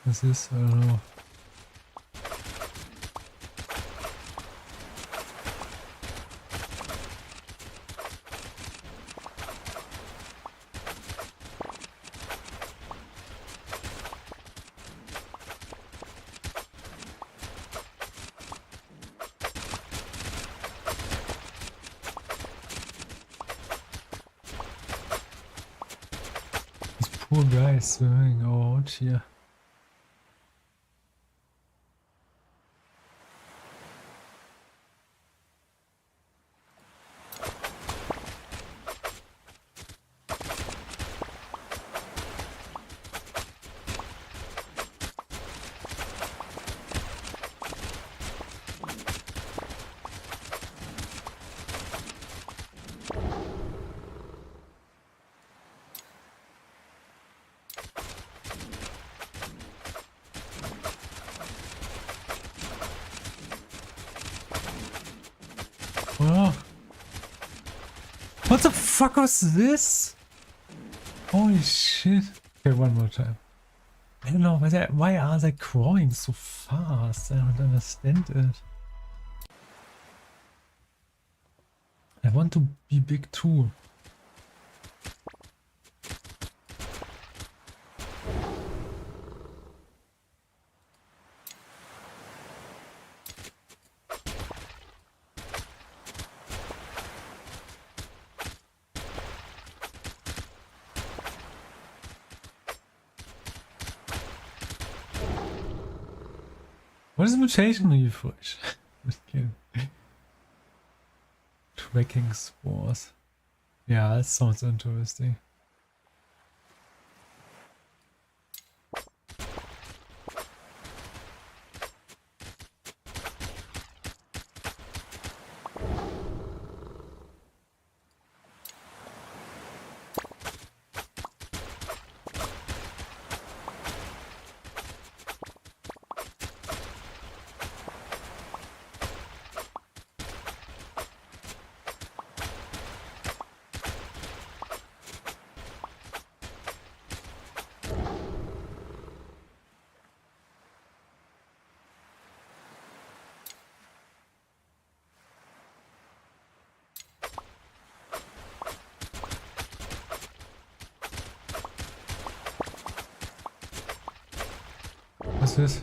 This is, I don't know. Poor guy swimming out here. Oh. What the fuck was this? Holy shit. Okay, one more time. I don't know, why are they crawling so fast? I don't understand it. I want to be big too. What is mutation refresh? Okay. Tracking spores. Yeah, that sounds interesting. What's this?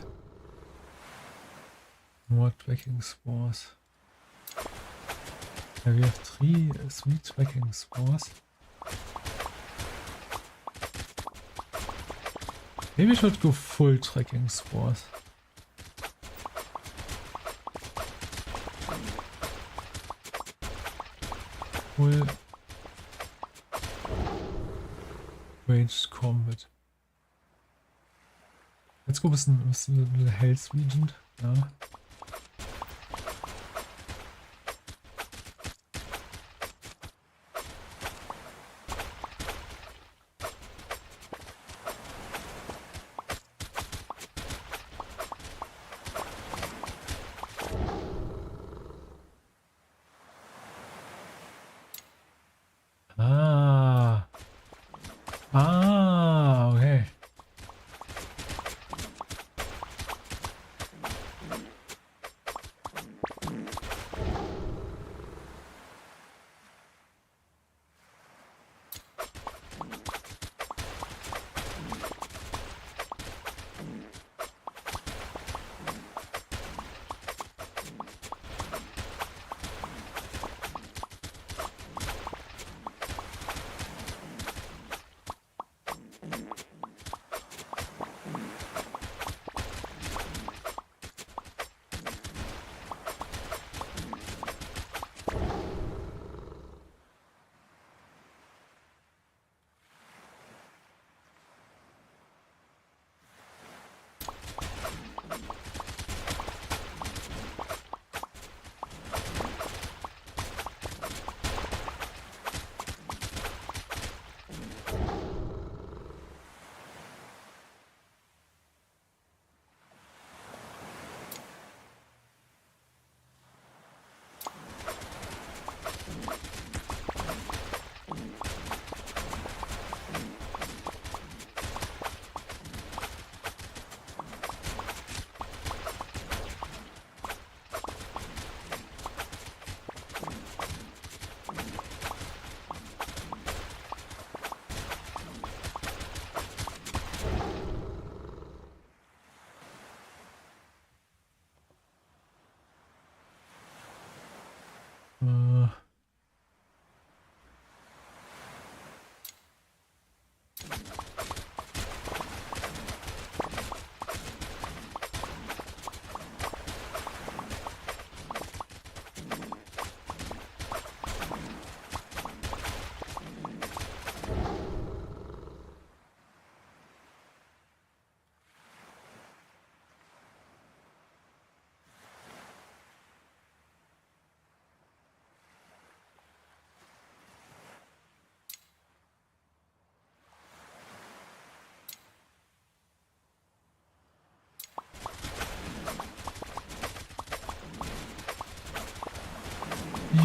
More tracking spores. Yeah, we have three tracking spores. Maybe we should go full tracking spores. Full ranged combat. Let's go with the health region. Yeah. Okay.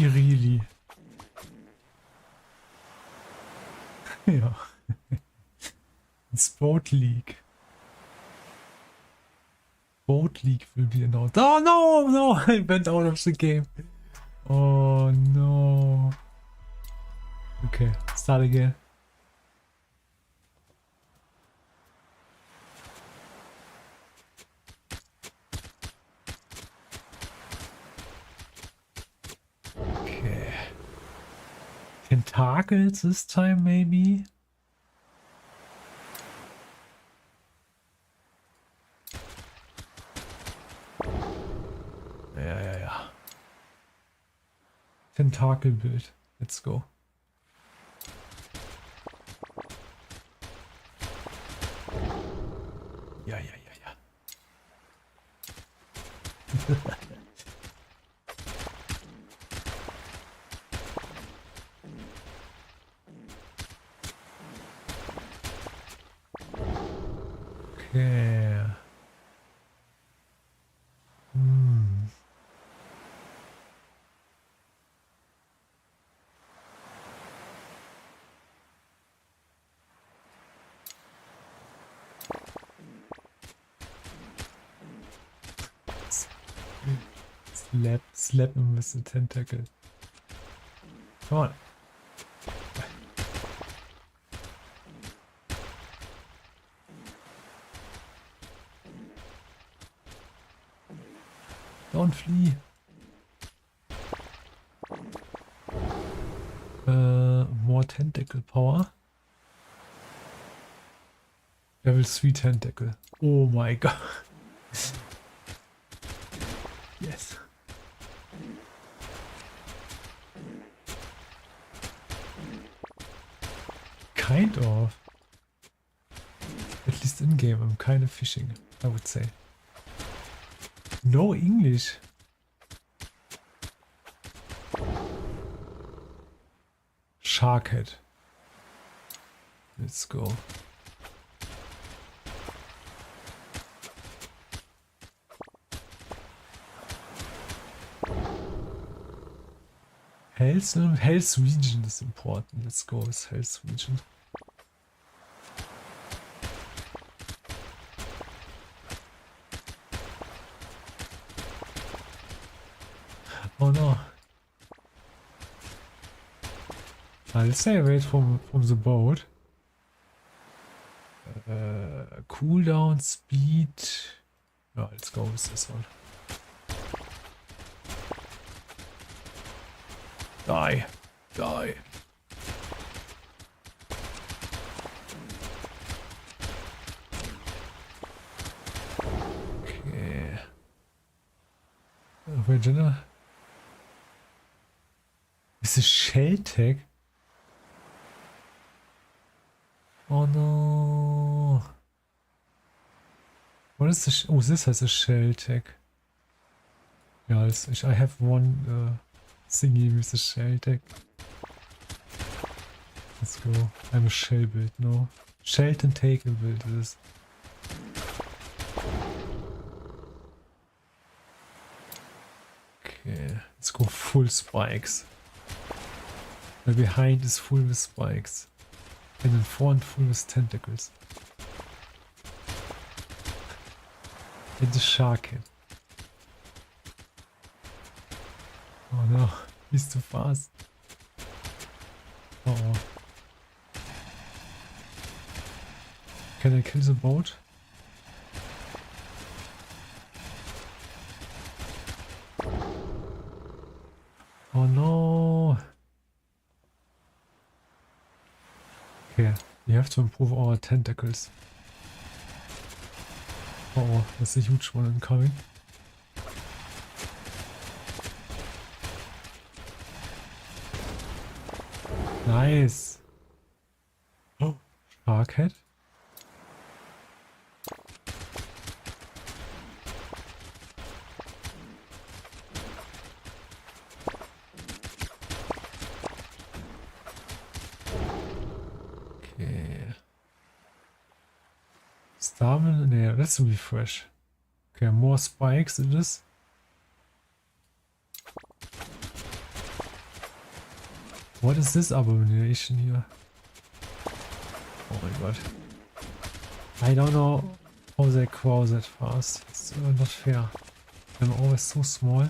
Really? Ja. It's Boat League. Boat League will be announced. Oh no, no, I went out of the game. Oh no. Okay, start again. Okay. Tentacles this time, maybe? Ja. Tentakelbild. Let's go. Ja. Okay. Slap him with the tentacle. Come on. Don't flee. More tentacle power. Level 3 tentacle. Oh my god. Yes. Kind of. At least in game, I'm kind of fishing, I would say. No English. Shark head. Let's go. Health region is important. Let's go with health region. Oh no. Let's stay away from the boat. Cooldown speed. Yeah, let's go with this one. Die. Okay. Original. Is a shell tag? Oh no. What is this? Oh, this has a shell tag. Yeah, I have one thingy with a shell tag. Let's go. I'm a shell build, no. Shell tentacle build is. Okay, let's go full spikes. My behind is full with spikes. And in front full with tentacles. And the shark head. Oh no, he's too fast. Uh oh. Can I kill the boat? Oh no. Okay, we have to improve our tentacles. Oh, there's a huge one incoming. Nice. Oh, shark head. Okay. Stamina, yeah, that's really fresh. Okay, more spikes it is. What is this abomination here? Oh my god. I don't know how they grow that fast. It's not fair. I'm always so small.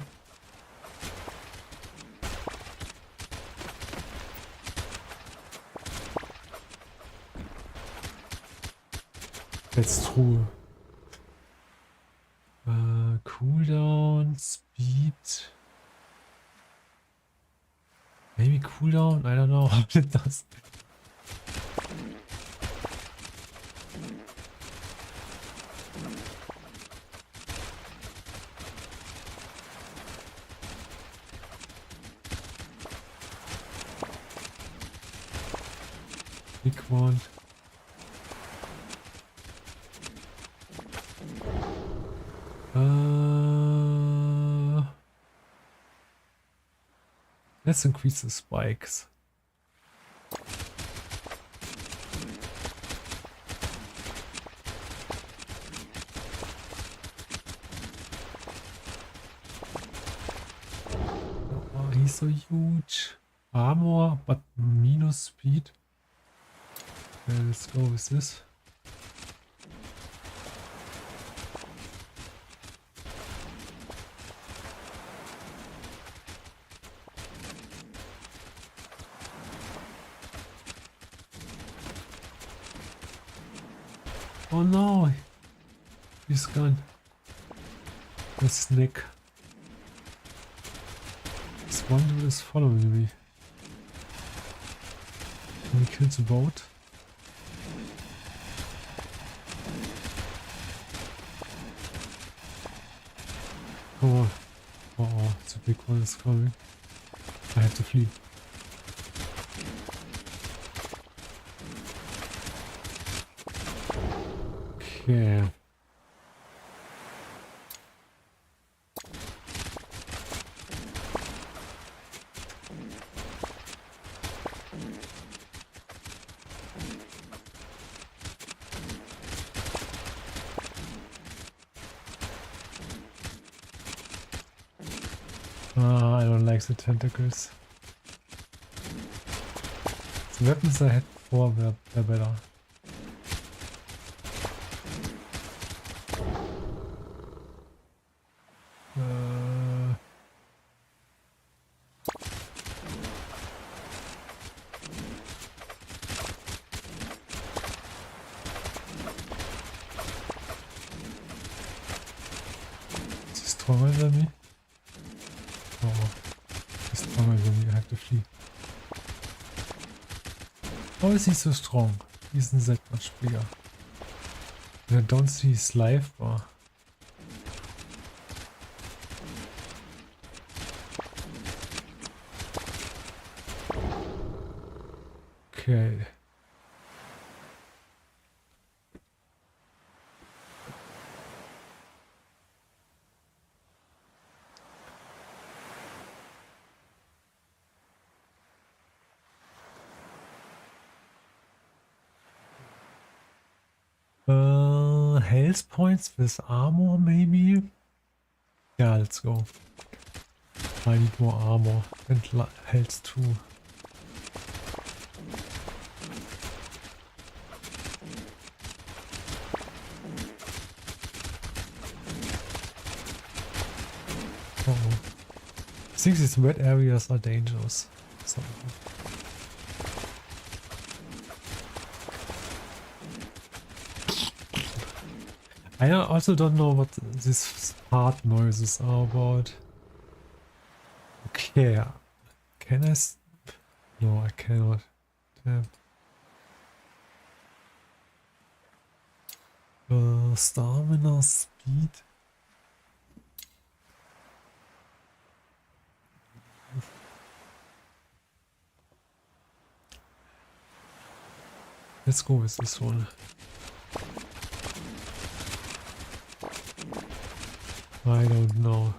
That's true. Cooldown, speed. Maybe cooldown? I don't know how it does. Big one. Let's increase the spikes. Oh, he's so huge. Armor, but minus speed. Okay, let's go with this. Oh no, he's gone. The snake. This one dude is following me. Can we kill the boat? Come on. Oh, the big one is coming. I have to flee. Okay. I don't like the tentacles. The weapons I had before were better. Is he stronger than me? Oh, he's stronger than me. I have to flee. How is he so strong? He isn't that much bigger. And I don't see his life bar. Okay. Health points with armor, maybe? Yeah, let's go. I need more armor and health too. Uh-oh. I think these red areas are dangerous. So. I also don't know what these fart noises are about. Okay, can I? No, I cannot. Damn. Stamina, speed. Let's go with this one. I don't know.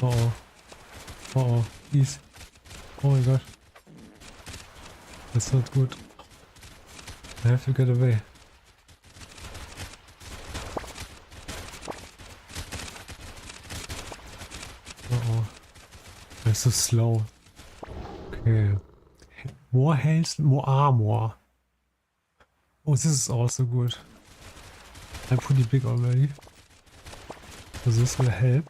Uh-oh. Uh-oh. Please. Oh my god. That's not good. I have to get away. Uh-oh. I'm so slow. Okay. More health, more armor. Oh, this is also good. I'm pretty big already. So this will help.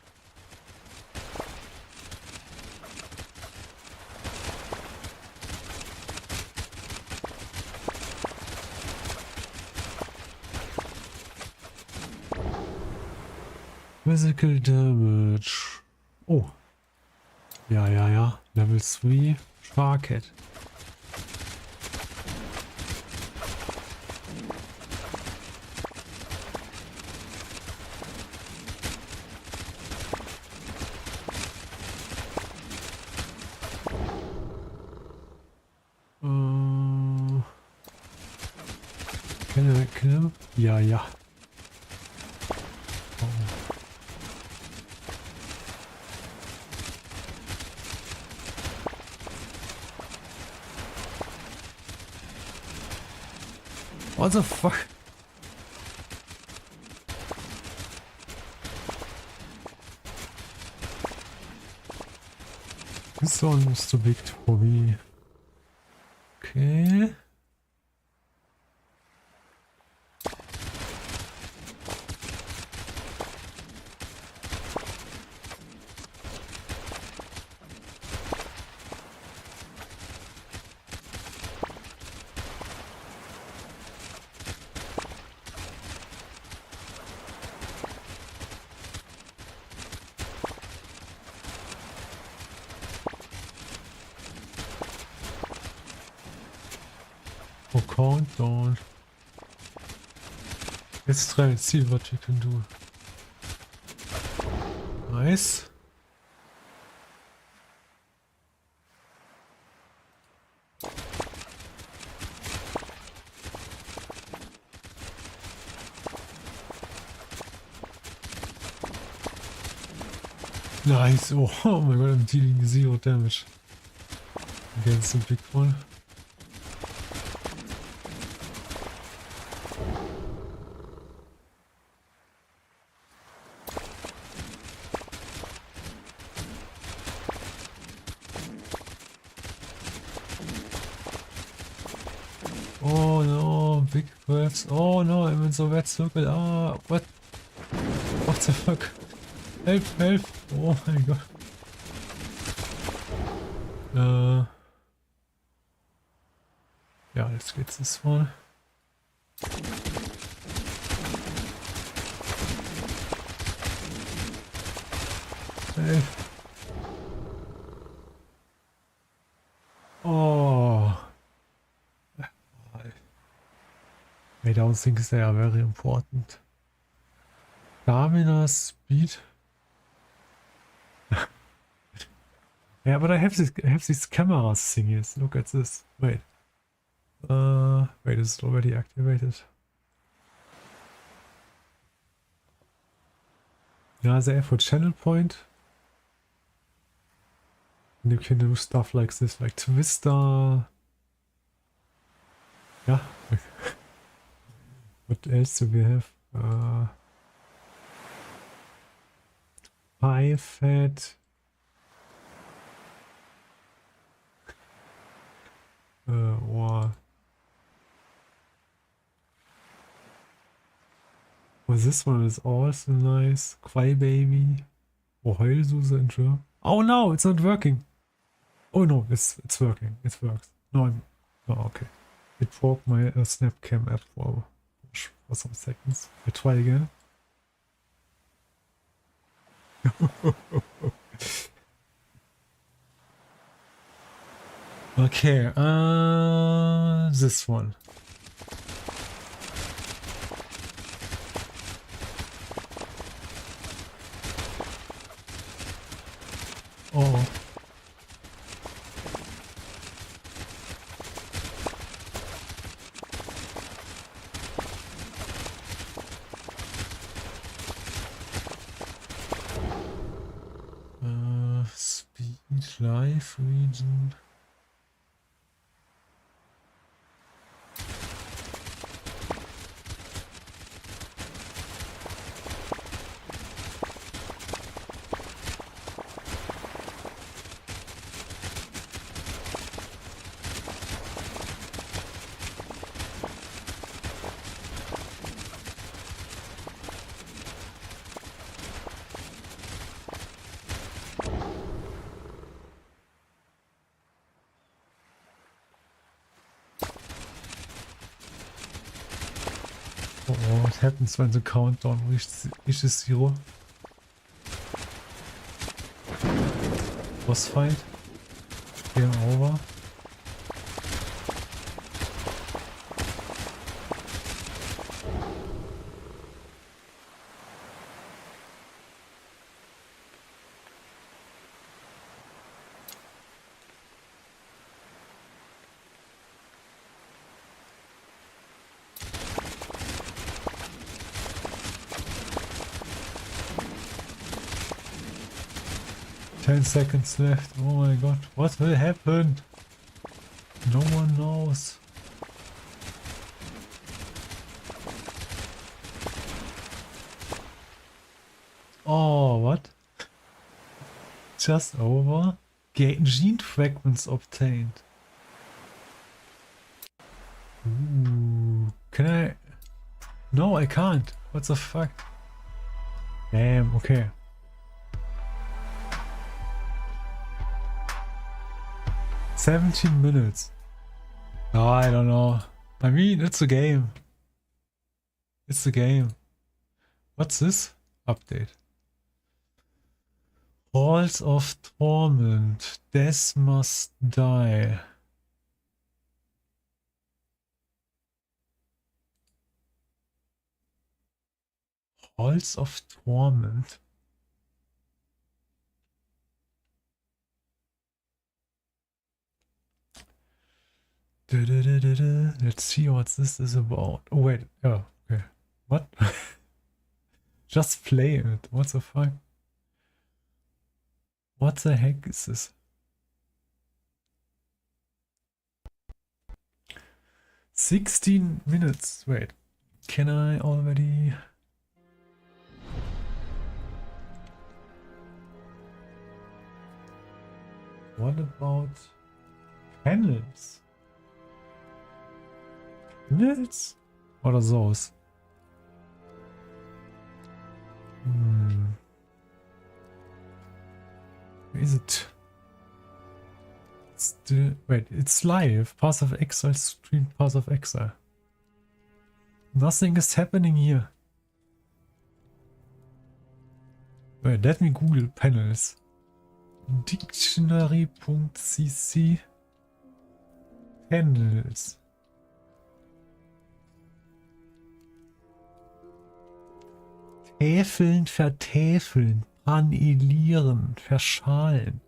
Physical damage. Oh. Ja, ja, ja. Level 3. Sharkhead. Can I kill him? Ja, ja. Oh. What the fuck? This one was too big for me. Okay. Oh, countdown. Let's try and see what you can do. Nice. Nice. Oh my god, I'm dealing 0 damage against the big one. Oh no, big birds. Oh no, I'm in the red circle. Ah, what? What the fuck? Help, help. Oh my god. Yeah, let's get this one. Help. Oh. I don't think they are very important. Stamina, speed. Yeah, but I have these camera thingies. Look at this. Wait. Wait, is it already activated? Yeah, they have a channel point. And you can do stuff like this, like Twister. Yeah. What else do we have? Pie-Fed. Or... Well, this one is also nice. Crybaby. Or Heulsuse in German. Oh no, it's not working. Oh no, it's working. It works. No, okay. It broke my Snapcam app for some seconds. I try again. Okay, this one. Oh. Speed, life, region. Oh, what happens when the countdown reaches 0? Boss fight. Game over. Ten seconds left. Oh my god. What will happen? No one knows. Oh, what? Just over? Gene fragments obtained. Ooh. Can I? No, I can't. What the fuck? Damn, okay. "17 minutes. Oh, I don't know. I mean, it's a game. It's a game. What's this? Update. Halls of Torment. Death must die. Halls of Torment. Let's see what this is about. Oh wait, oh, okay. What? Just play it. What the fuck? What the heck is this? "16 minutes. Wait, can I already? What about panels? Panels? What are those? Where is it? Wait, it's live. Path of Exile stream. Path of Exile. Nothing is happening here. Wait, let me Google panels. Dictionary.cc Panels. Täfeln, vertäfeln, panelieren, verschalen.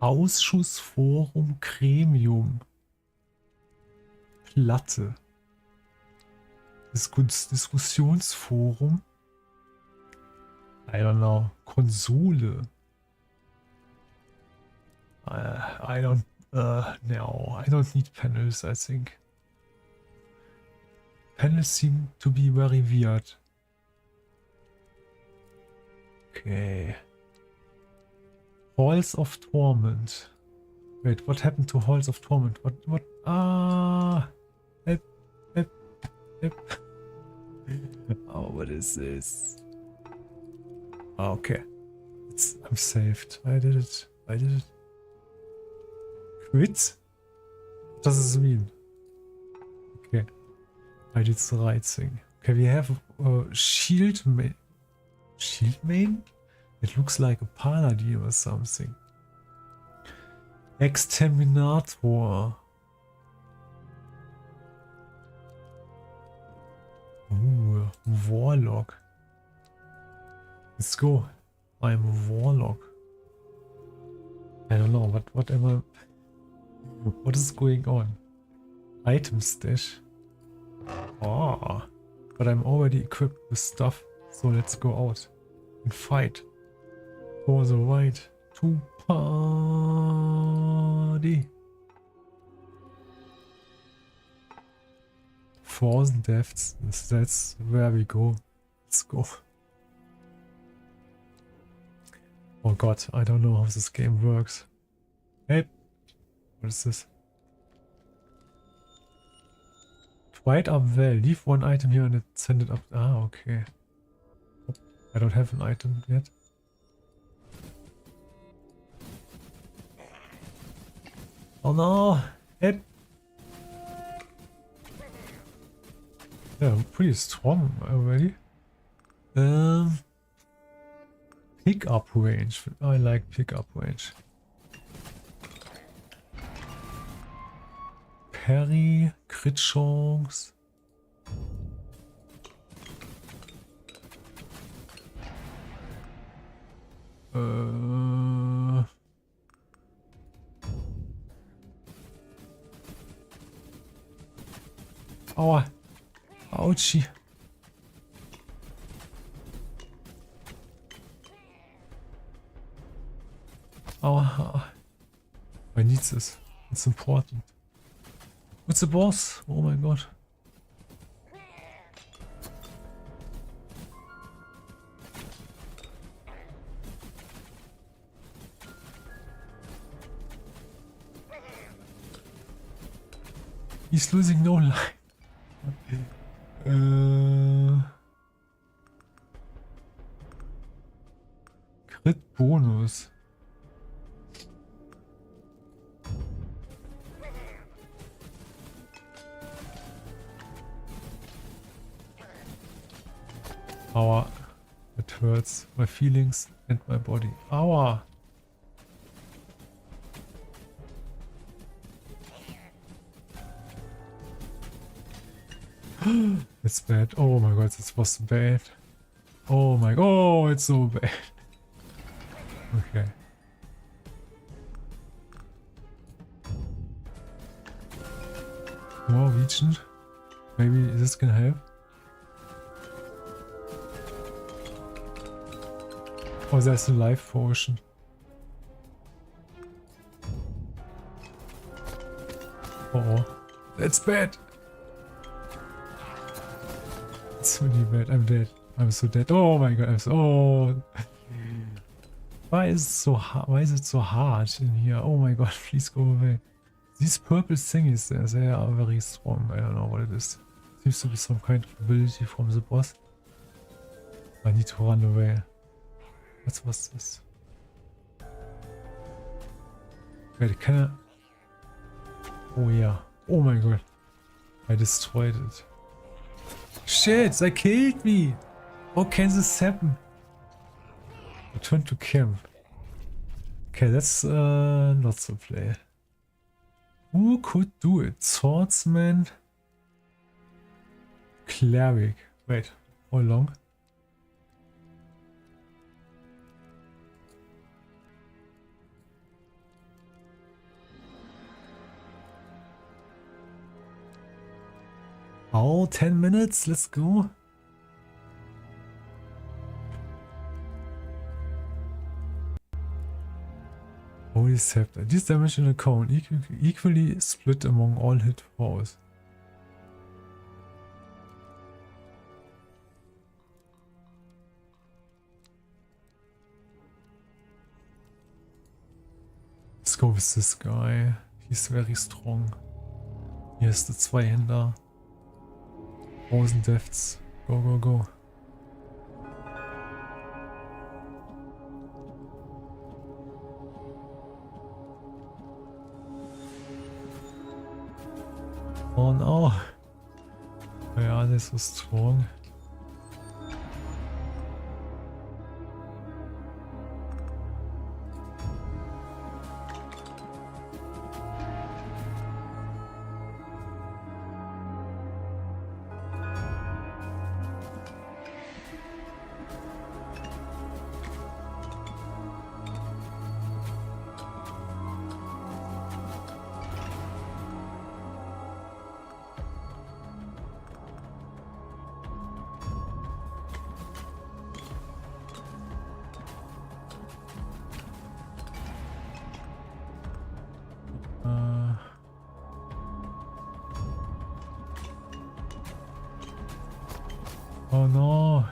Ausschuss, Forum, Gremium. Platte. Diskussionsforum. I don't know. Konsole. I don't no, I don't need panels, I think. Panels seem to be very weird. Okay. Halls of Torment. Wait, what happened to Halls of Torment? What? Ah! Help. Oh, what is this? Okay. I'm saved. I did it. Quit? What does this mean? Okay. I did the right thing. Okay, we have shield main. Shield main? It looks like a paladin or something. Exterminator. Ooh, warlock. Let's go. I'm a warlock. I don't know, what am I... What is going on? Item stash. Oh, but I'm already equipped with stuff, so let's go out and fight for the right to party. Frozen Depths, that's where we go. Let's go. Oh god, I don't know how this game works. Hey, what is this? Write up well. Leave one item here and send it up. Ah, okay. Oh, I don't have an item yet. Oh no! Help! Yeah, I'm pretty strong already. Pick-up range. I like pick-up range. Parry, Crit Chance. Aua. Autschi. Aua. I need this. It's important. What's the boss? Oh my god. He's losing no life. Crit Bonus. Aua. It hurts my feelings and my body. Aua. It's bad. Oh my god, this was bad. Oh my god, oh, it's so bad. Okay. More region. Maybe this can help. Oh, there's a life potion. Oh, that's bad. It's really bad. I'm dead. I'm so dead. Oh my god. I'm so. Oh. Why is it so hard? Why is it so hard in here? Oh my god. Please go away. These purple thingies there, they are very strong. I don't know what it is. Seems to be some kind of ability from the boss. I need to run away. What was this? Wait, can I? Oh yeah. Oh my god. I destroyed it. Shit, they killed me! How can this happen? Return to camp. Okay, that's not so play. Who could do it? Swordsman? Cleric. Wait, how long? Oh, 10 minutes, let's go. Holy Scepter. This dimensional cone equally split among all hit foes. Let's go with this guy. He's very strong. Here's the Zweihänder. 1000 deaths. Go, go, go. Oh no. Why are they so strong? Oh no.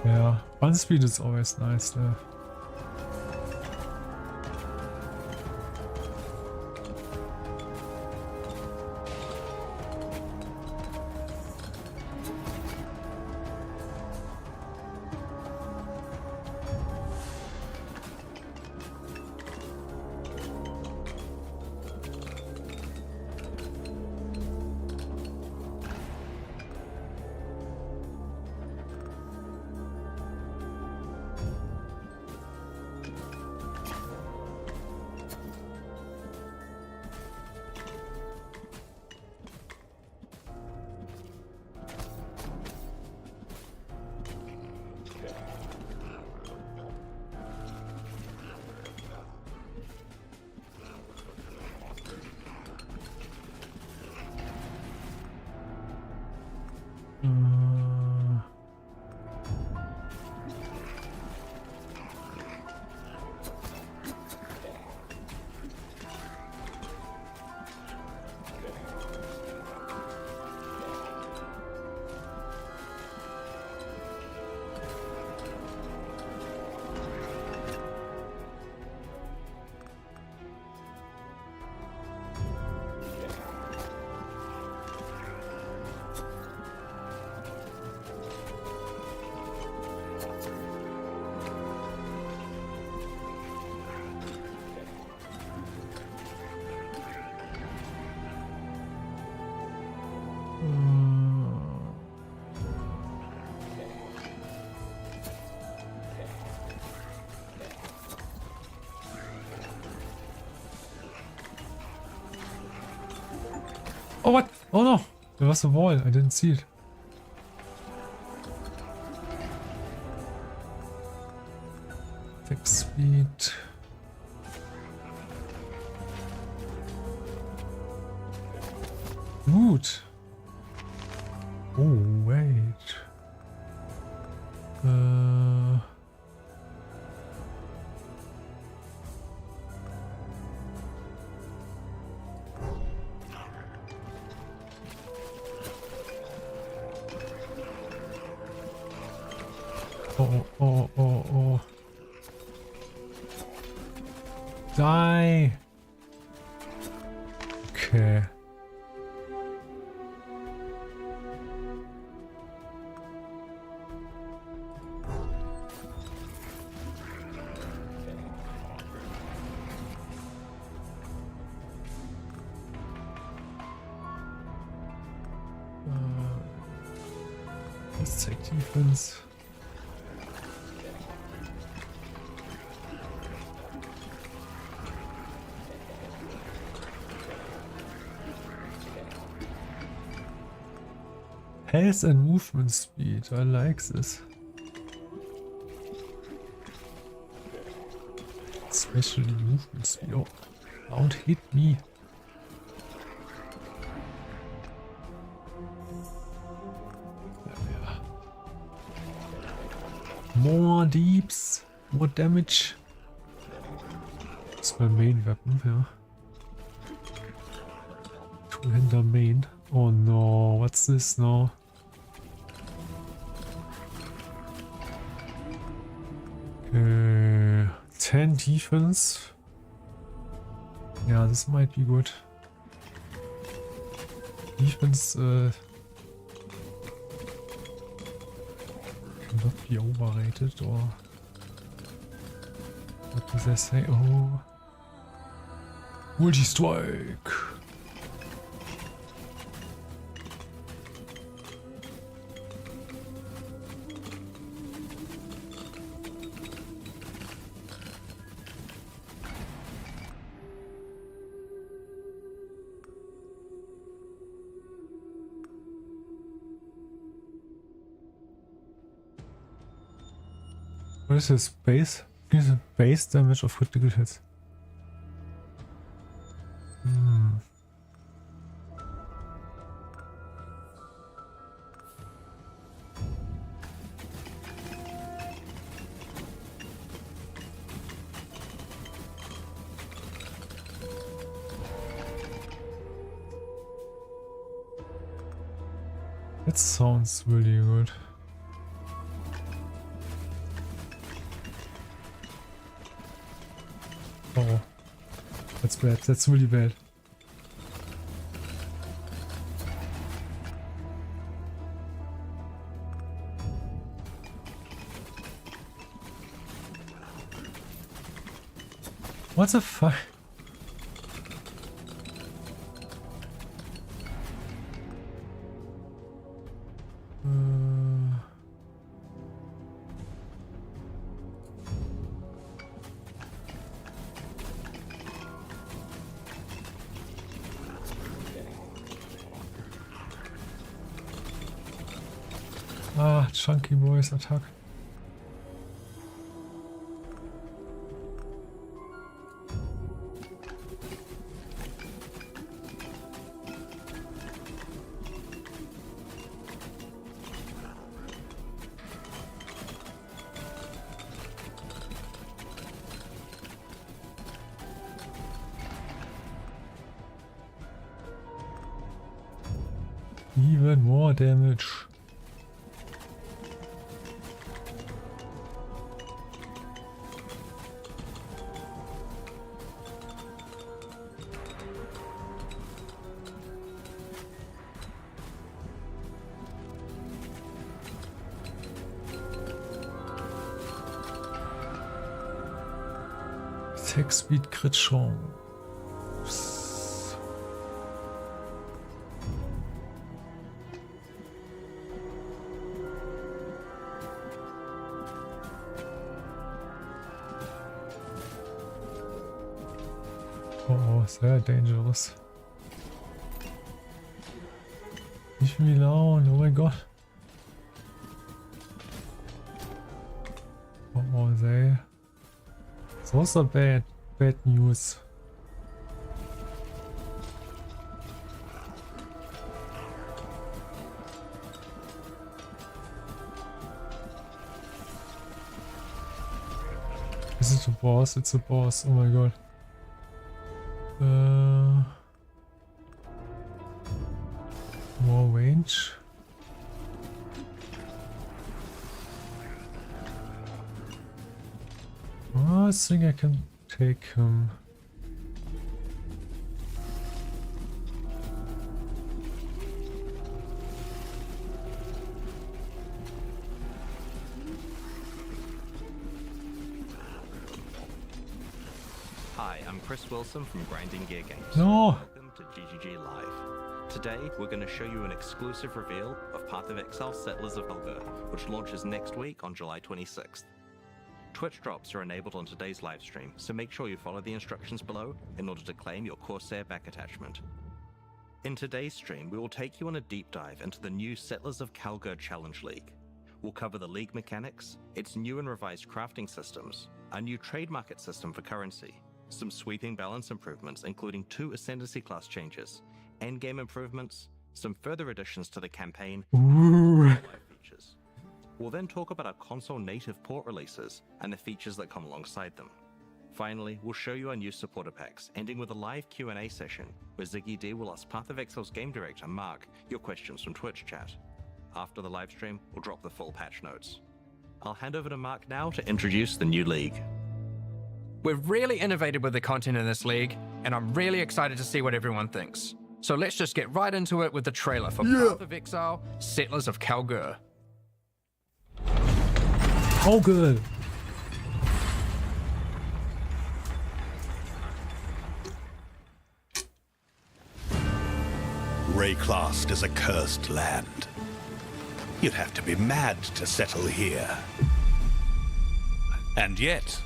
Yeah, one speed is always nice there. Oh, what? Oh no! There was a wall. I didn't see it. Attack speed. Good. Oh, wait. Oh. Die. Okay. Let's take defense. Health and movement speed. I like this. Especially movement speed. Oh, don't hit me. More deeps, more damage. That's my main weapon, yeah. Two-hander main. Oh no, what's this now? Okay, 10 defense. Yeah, this might be good. Defense cannot be overrated, or what does that say? Oh, multi-strike. What is his base? Gives a base damage of critical hits. That sounds really good. bad. That's really bad. What the fuck? Chunky Boys Attack. Even more damage. Attack Speed Crit Chance. Oh, sehr dangerous. Nicht wie laut, oh mein Gott. Oh, sehr. It's also bad news. Is it a boss? It's a boss. Oh my god. More range. Oh, I think I can take him. Hi, I'm Chris Wilson from Grinding Gear Games. No! Welcome to GGG Live. Today, we're going to show you an exclusive reveal of Path of Exile Settlers of Helgor, which launches next week on July 26th. Twitch drops are enabled on today's livestream, so make sure you follow the instructions below in order to claim your Corsair back attachment. In today's stream, we will take you on a deep dive into the new Settlers of Helgor Challenge League. We'll cover the league mechanics, its new and revised crafting systems, a new trade market system for currency, some sweeping balance improvements including 2 Ascendancy class changes, endgame improvements, some further additions to the campaign, and live features. We'll then talk about our console native port releases and the features that come alongside them. Finally, we'll show you our new supporter packs, ending with a live Q&A session where Ziggy D will ask Path of Exile's game director Mark your questions from Twitch chat. After the live stream, we'll drop the full patch notes. I'll hand over to Mark now to introduce the new league. We've really innovated with the content in this league, and I'm really excited to see what everyone thinks. So let's just get right into it with the trailer for Path of Exile, Settlers of Helgor. Oh, good. Rayclast is a cursed land. You'd have to be mad to settle here. And yet,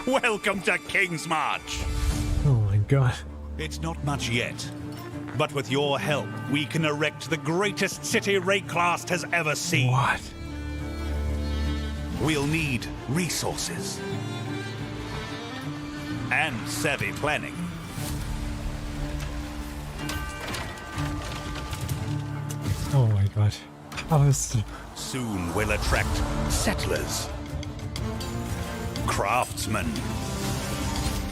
welcome to King's March. Oh my god. It's not much yet, but with your help, we can erect the greatest city Rayclast has ever seen. What? We'll need resources and savvy planning. Oh my god. Soon we'll attract settlers, craftsmen,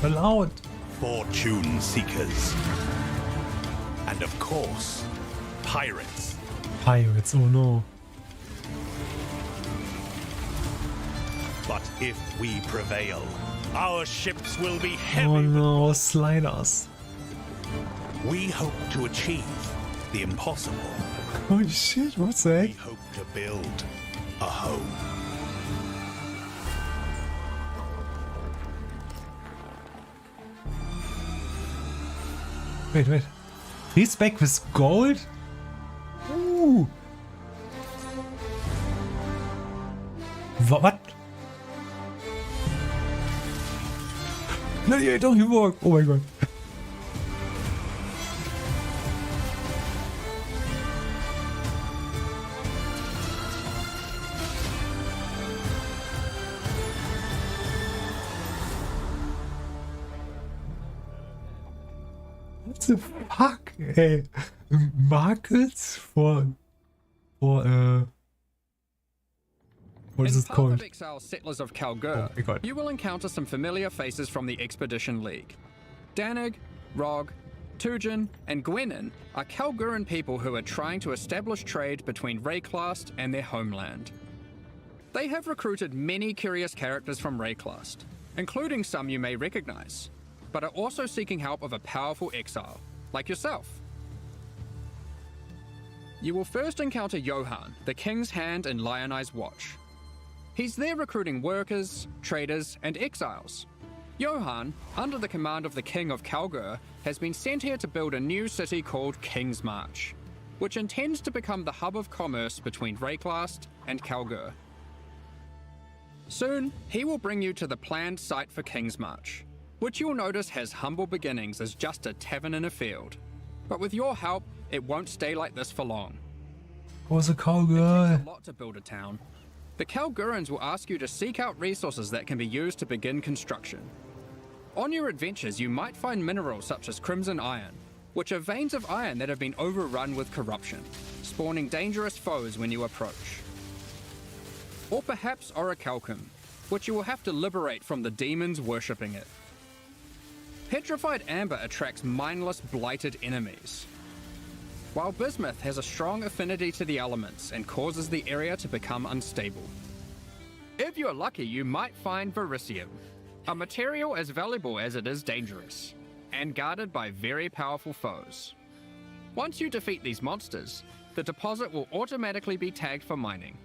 Allowed. fortune seekers, and of course, pirates. Pirates, oh no. But if we prevail, Our ships will be heavy. Oh no, sliders. We hope to achieve the impossible. Holy shit, what's that? We hope to build a home. Wait. He's back with gold? Ooh. What? No, yeah, don't you walk. Oh my god. What the fuck, ey? Markets for what is it In Path called? of Exile Settlers of Kalgur, Oh my god. you will encounter some familiar faces from the Expedition League. Danig, Rog, Tujin, and Gwenin are Kalguran people who are trying to establish trade between Rayclast and their homeland. They have recruited many curious characters from Rayclast, including some you may recognize, but are also seeking help of a powerful exile, like yourself. You will first encounter Johan, the King's Hand and Lion Eye's Watch. He's there recruiting workers, traders, and exiles. Johan, under the command of the King of Kalgur, has been sent here to build a new city called King's March, which intends to become the hub of commerce between Rayclast and Kalgur. Soon, he will bring you to the planned site for King's March, which you'll notice has humble beginnings as just a tavern in a field. But with your help, it won't stay like this for long. What's a It Kalgur? takes a lot to build a town. The Kalgurans will ask you to seek out resources that can be used to begin construction. On your adventures, you might find minerals such as crimson iron, which are veins of iron that have been overrun with corruption, spawning dangerous foes when you approach. Or perhaps orichalcum, which you will have to liberate from the demons worshipping it. Petrified amber attracts mindless, blighted enemies, while bismuth has a strong affinity to the elements and causes the area to become unstable. If you're lucky, you might find vericium, a material as valuable as it is dangerous, and guarded by very powerful foes. Once you defeat these monsters, the deposit will automatically be tagged for mining.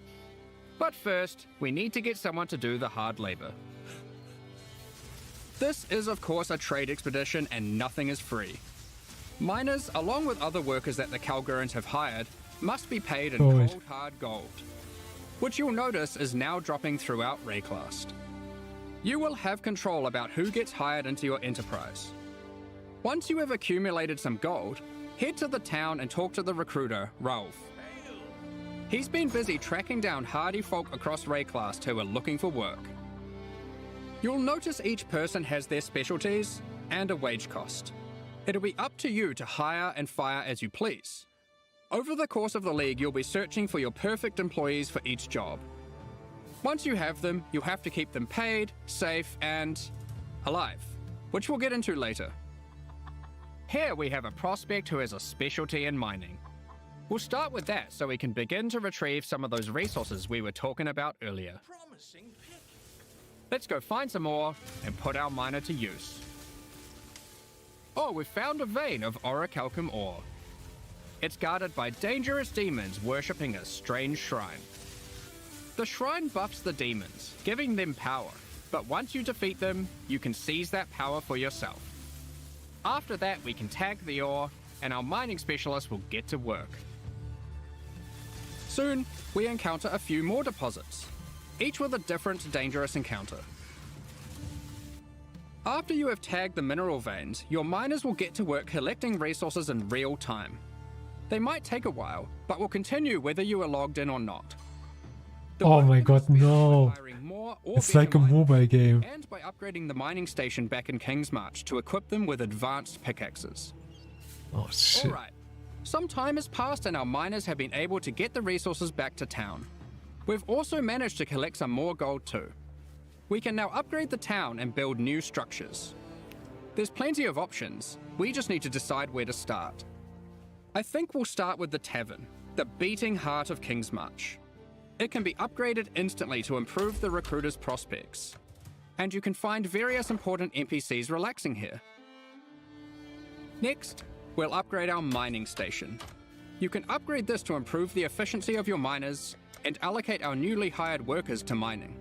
But first, we need to get someone to do the hard labor. This is of course a trade expedition and nothing is free. Miners, along with other workers that the Kalgurans have hired, must be paid in Gold. cold hard gold, which you'll notice is now dropping throughout Rayclast. You will have control about who gets hired into your enterprise. Once you have accumulated some gold, head to the town and talk to the recruiter, Rauf. He's been busy tracking down hardy folk across Rayclast who are looking for work. You'll notice each person has their specialties and a wage cost. It'll be up to you to hire and fire as you please. Over the course of the League, you'll be searching for your perfect employees for each job. Once you have them, you'll have to keep them paid, safe, and alive, which we'll get into later. Here we have a prospect who has a specialty in mining. We'll start with that so we can begin to retrieve some of those resources we were talking about earlier. Let's go find some ore and put our miner to use. Oh, we've found a vein of orichalcum ore. It's guarded by dangerous demons worshipping a strange shrine. The shrine buffs the demons, giving them power, but once you defeat them, you can seize that power for yourself. After that, we can tag the ore, and our mining specialist will get to work. Soon, we encounter a few more deposits, each with a different dangerous encounter. After you have tagged the mineral veins, your miners will get to work collecting resources in real time. They might take a while, but will continue whether you are logged in or not. The Oh work my can god, be spent by no. hiring more or It's better like a miners, mobile game. and by upgrading the mining station back in King's March to equip them with advanced pickaxes. Oh shit. Alright, some time has passed and our miners have been able to get the resources back to town. We've also managed to collect some more gold too. We can now upgrade the town and build new structures. There's plenty of options, we just need to decide where to start. I think we'll start with the tavern, the beating heart of King's March. It can be upgraded instantly to improve the recruiter's prospects. and you can find various important NPCs relaxing here. Next, we'll upgrade our mining station. You can upgrade this to improve the efficiency of your miners and allocate our newly hired workers to mining.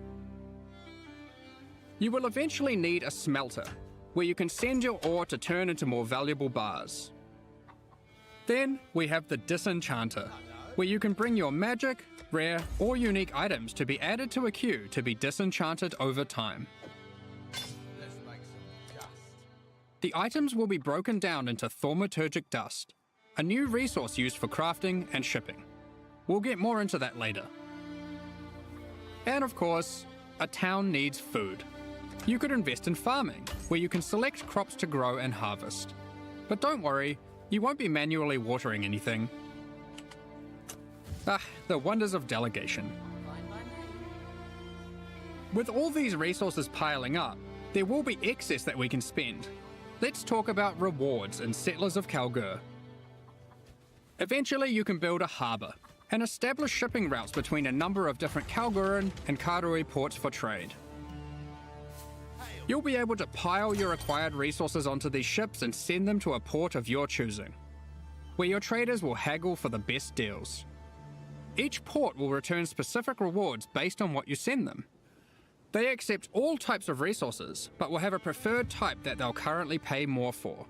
You will eventually need a smelter, where you can send your ore to turn into more valuable bars. Then we have the Disenchanter, where you can bring your magic, rare, or unique items to be added to a queue to be disenchanted over time. The items will be broken down into thaumaturgic dust, a new resource used for crafting and shipping. We'll get more into that later. And of course, a town needs food. You could invest in farming, where you can select crops to grow and harvest. But don't worry, you won't be manually watering anything. Ah, the wonders of delegation. With all these resources piling up, there will be excess that we can spend. Let's talk about rewards in Settlers of Kalgur. Eventually you can build a harbour and establish shipping routes between a number of different Kalguran and Karui ports for trade. You'll be able to pile your acquired resources onto these ships and send them to a port of your choosing, where your traders will haggle for the best deals. Each port will return specific rewards based on what you send them. They accept all types of resources, but will have a preferred type that they'll currently pay more for.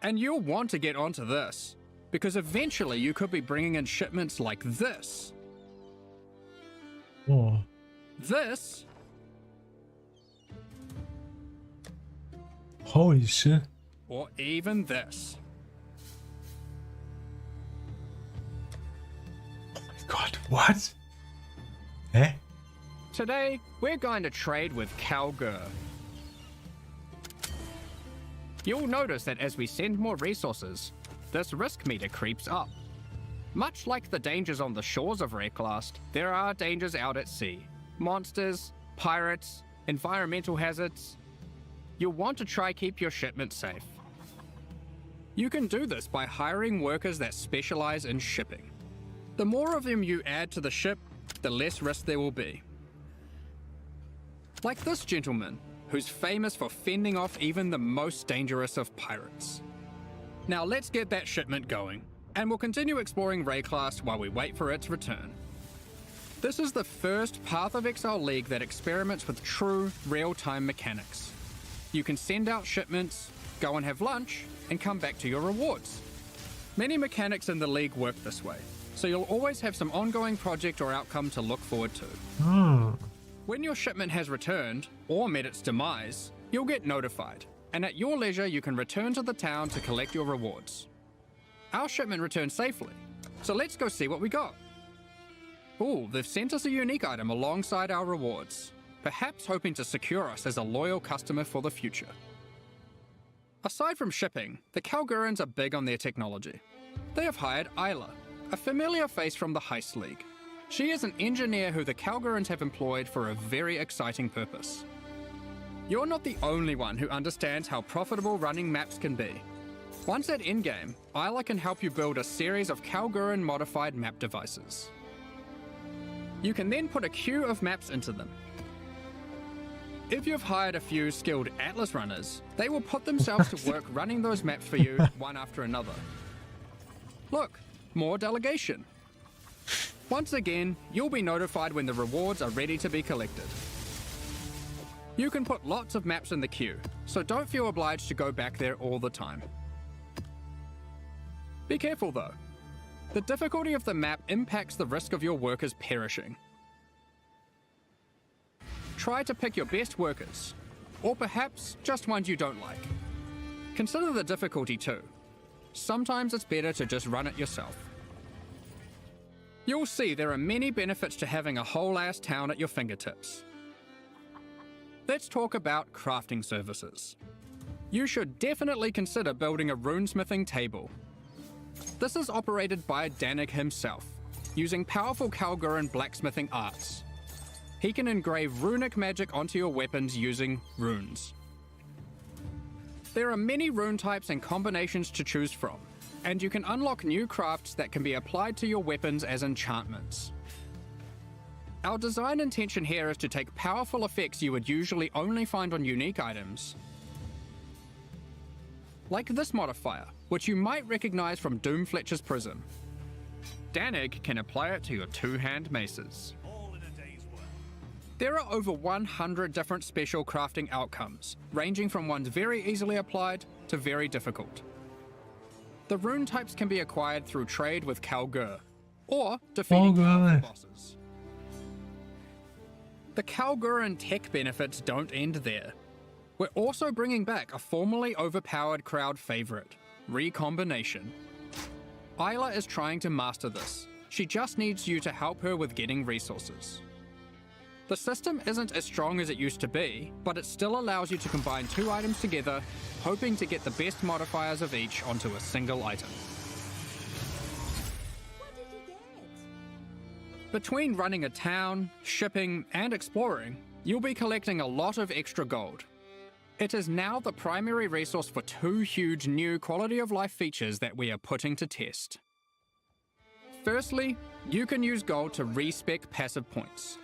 And you'll want to get onto this, because eventually you could be bringing in shipments like this. Oh. This. Holy shit. Or even this. Oh my god, what? Eh? Today, we're going to trade with Kalgur. You'll notice that as we send more resources, this risk meter creeps up. Much like the dangers on the shores of Wrecklast, there are dangers out at sea. Monsters, pirates, environmental hazards. You'll want to try keep your shipments safe. You can do this by hiring workers that specialize in shipping. The more of them you add to the ship, the less risk there will be. Like this gentleman, who's famous for fending off even the most dangerous of pirates. Now let's get that shipment going, and we'll continue exploring Wrecklast while we wait for its return. This is the first Path of Exile League that experiments with true, real-time mechanics. You can send out shipments, go and have lunch, and come back to your rewards. Many mechanics in the League work this way, so you'll always have some ongoing project or outcome to look forward to. When your shipment has returned, or met its demise, you'll get notified, and at your leisure you can return to the town to collect your rewards. Our shipment returned safely, so let's go see what we got. Ooh, they've sent us a unique item alongside our rewards, perhaps hoping to secure us as a loyal customer for the future. Aside from shipping, the Kalgurans are big on their technology. They have hired Isla, a familiar face from the Heist League. She is an engineer who the Kalgurans have employed for a very exciting purpose. You're not the only one who understands how profitable running maps can be. Once at endgame, Isla can help you build a series of Kalguran modified map devices. You can then put a queue of maps into them. If you've hired a few skilled Atlas runners, they will put themselves to work running those maps for you one after another. Look, more delegation. Once again, you'll be notified when the rewards are ready to be collected. You can put lots of maps in the queue, so don't feel obliged to go back there all the time. Be careful though. The difficulty of the map impacts the risk of your workers perishing. Try to pick your best workers, or perhaps just ones you don't like. Consider the difficulty too. Sometimes it's better to just run it yourself. You'll see there are many benefits to having a whole-ass town at your fingertips. Let's talk about crafting services. You should definitely consider building a runesmithing table. This is operated by Danik himself, using powerful Kalguran blacksmithing arts. He can engrave runic magic onto your weapons using runes. There are many rune types and combinations to choose from, and you can unlock new crafts that can be applied to your weapons as enchantments. Our design intention here is to take powerful effects you would usually only find on unique items, like this modifier, which you might recognize from Doom Fletcher's Prism. Danig can apply it to your two-hand maces. There are over 100 different special crafting outcomes, ranging from ones very easily applied to very difficult. The rune types can be acquired through trade with Kalgur, or defeating powerful bosses. The Kalguran tech benefits don't end there. We're also bringing back a formerly overpowered crowd favorite, Recombination. Isla is trying to master this. She just needs you to help her with getting resources. The system isn't as strong as it used to be, but it still allows you to combine two items together, hoping to get the best modifiers of each onto a single item. What did you get? Between running a town, shipping, and exploring, you'll be collecting a lot of extra gold. It is now the primary resource for two huge new quality of life features that we are putting to test. Firstly, you can use gold to respec passive points.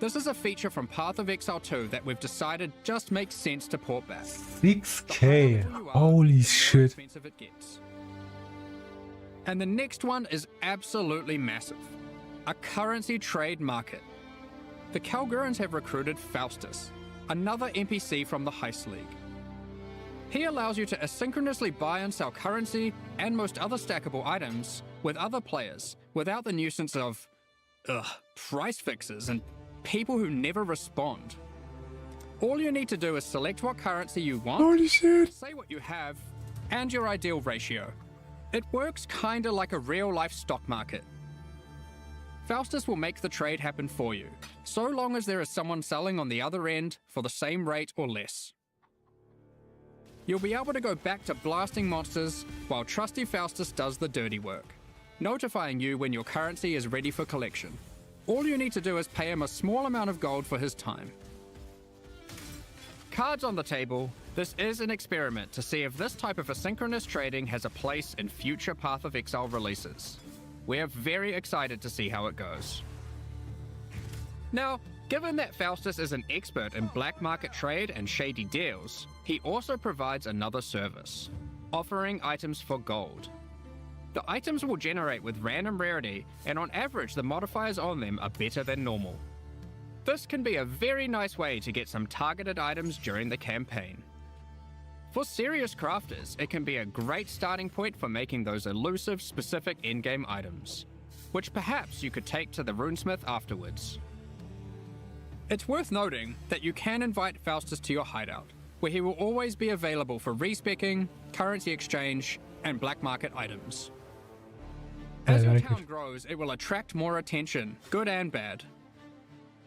This is a feature from Path of Exile 2 that we've decided just makes sense to port back. 6k, holy shit. It gets. And the next one is absolutely massive. A currency trade market. The Kalgurans have recruited Faustus, another NPC from the Heist League. He allows you to asynchronously buy and sell currency and most other stackable items with other players without the nuisance of price fixes and people who never respond. All you need to do is select what currency you want, say what you have, and your ideal ratio. It works kinda like a real-life stock market. Faustus will make the trade happen for you, so long as there is someone selling on the other end for the same rate or less. You'll be able to go back to blasting monsters while trusty Faustus does the dirty work, notifying you when your currency is ready for collection. All you need to do is pay him a small amount of gold for his time. Cards on the table, this is an experiment to see if this type of asynchronous trading has a place in future Path of Exile releases. We're very excited to see how it goes. Now, given that Faustus is an expert in black market trade and shady deals, he also provides another service, offering items for gold. The items will generate with random rarity, and on average the modifiers on them are better than normal. This can be a very nice way to get some targeted items during the campaign. For serious crafters, it can be a great starting point for making those elusive, specific endgame items, which perhaps you could take to the runesmith afterwards. It's worth noting that you can invite Faustus to your hideout, where he will always be available for respecking, currency exchange, and black market items. As your town grows, it will attract more attention, good and bad.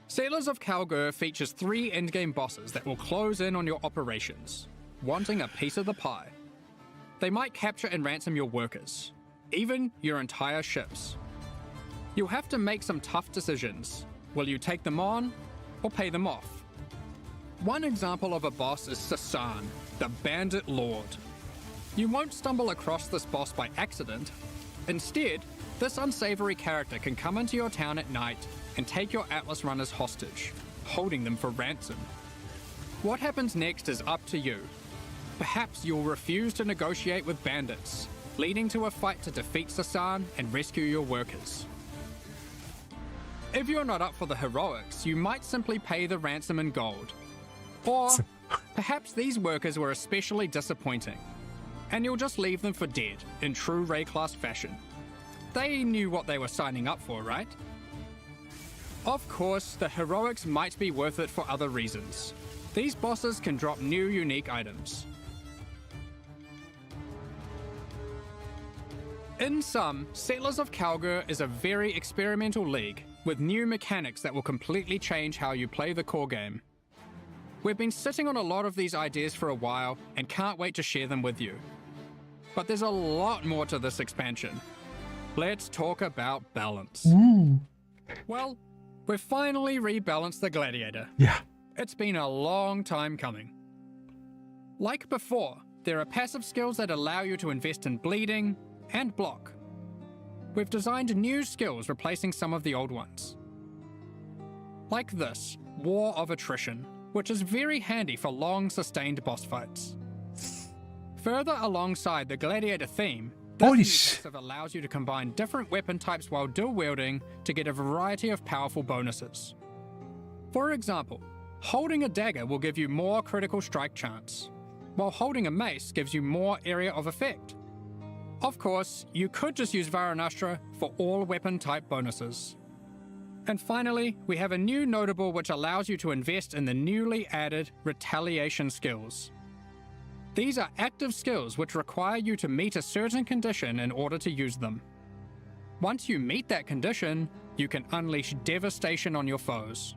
Settlers of Kalgur features 3 endgame bosses that will close in on your operations, wanting a piece of the pie. They might capture and ransom your workers, even your entire ships. You'll have to make some tough decisions. Will you take them on, or pay them off? One example of a boss is Sasan, the Bandit Lord. You won't stumble across this boss by accident. Instead, this unsavory character can come into your town at night and take your Atlas runners hostage, holding them for ransom. What happens next is up to you. Perhaps you'll refuse to negotiate with bandits, leading to a fight to defeat Sasan and rescue your workers. If you're not up for the heroics, you might simply pay the ransom in gold. Or perhaps these workers were especially disappointing, and you'll just leave them for dead in true Ray class fashion. They knew what they were signing up for, right? Of course, the heroics might be worth it for other reasons. These bosses can drop new unique items. In sum, Settlers of Kalgur is a very experimental league with new mechanics that will completely change how you play the core game. We've been sitting on a lot of these ideas for a while and can't wait to share them with you. But there's a lot more to this expansion. Let's talk about balance. Well, we've finally rebalanced the Gladiator. Yeah. It's been a long time coming. Like before, there are passive skills that allow you to invest in bleeding and block. We've designed new skills replacing some of the old ones. like this, War of Attrition, which is very handy for long sustained boss fights. Further alongside the gladiator theme, this Holy new sh- passive allows you to combine different weapon types while dual wielding to get a variety of powerful bonuses. For example, holding a dagger will give you more critical strike chance, while holding a mace gives you more area of effect. Of course, you could just use Varanastra for all weapon type bonuses. And finally, we have a new notable which allows you to invest in the newly added retaliation skills. These are active skills which require you to meet a certain condition in order to use them. Once you meet that condition, you can unleash devastation on your foes.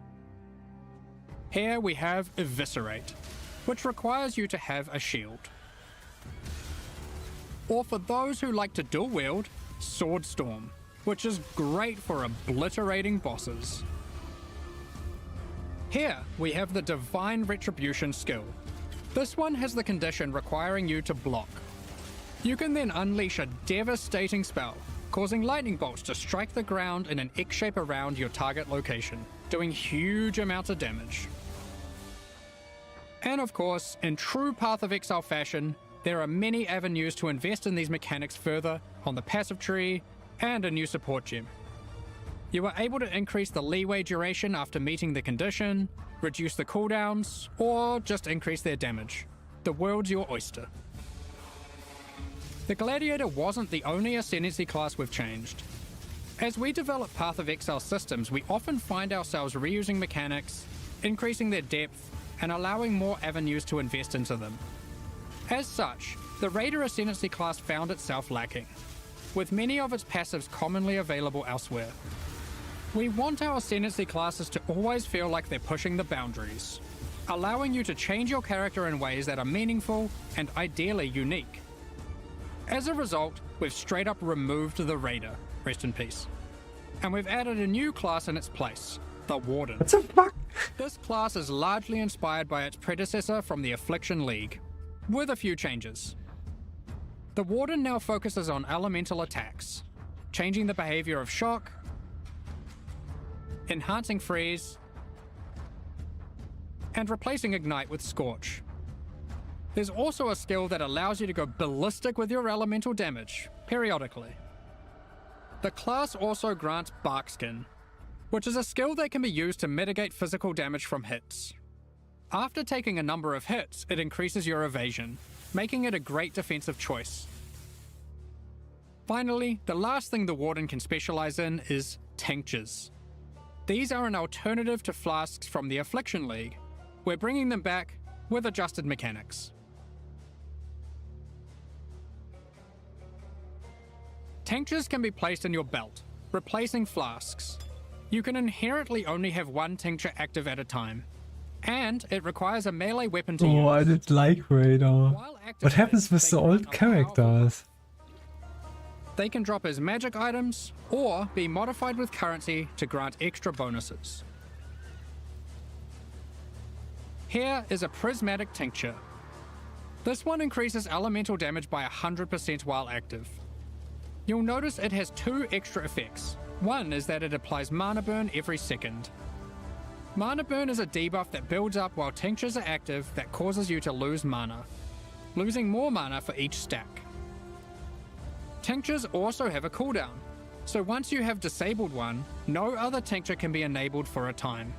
Here we have Eviscerate, which requires you to have a shield. Or for those who like to dual wield, Sword Storm, which is great for obliterating bosses. Here we have the Divine Retribution skill. This one has the condition requiring you to block. You can then unleash a devastating spell, causing lightning bolts to strike the ground in an X shape around your target location, doing huge amounts of damage. And of course, in true Path of Exile fashion, there are many avenues to invest in these mechanics further on the passive tree and a new support gem. You are able to increase the leeway duration after meeting the condition, reduce the cooldowns, or just increase their damage. The world's your oyster. The Gladiator wasn't the only Ascendancy class we've changed. As we develop Path of Exile systems, we often find ourselves reusing mechanics, increasing their depth, and allowing more avenues to invest into them. As such, the Raider Ascendancy class found itself lacking, with many of its passives commonly available elsewhere. We want our Ascendancy classes to always feel like they're pushing the boundaries, allowing you to change your character in ways that are meaningful and ideally unique. As a result, we've straight up removed the Raider, rest in peace, and we've added a new class in its place, the Warden. What the fuck? This class is largely inspired by its predecessor from the Affliction League, with a few changes. The Warden now focuses on elemental attacks, changing the behavior of Shock, enhancing Freeze, and replacing Ignite with Scorch. There's also a skill that allows you to go ballistic with your elemental damage, periodically. The class also grants Barkskin, which is a skill that can be used to mitigate physical damage from hits. After taking a number of hits, it increases your evasion, making it a great defensive choice. Finally, the last thing the Warden can specialize in is tinctures. These are an alternative to flasks from the Affliction League. We're bringing them back with adjusted mechanics. Tinctures can be placed in your belt, replacing flasks. You can inherently only have one tincture active at a time, and it requires a melee weapon to use. Oh, I didn't like Raider. While What activated, happens with they the can old become powerful. characters? They can drop as magic items, or be modified with currency to grant extra bonuses. Here is a Prismatic Tincture. This one increases elemental damage by 100% while active. You'll notice it has two extra effects. One is that it applies Mana Burn every second. Mana Burn is a debuff that builds up while tinctures are active that causes you to lose mana, losing more mana for each stack. Tinctures also have a cooldown, so once you have disabled one, no other tincture can be enabled for a time.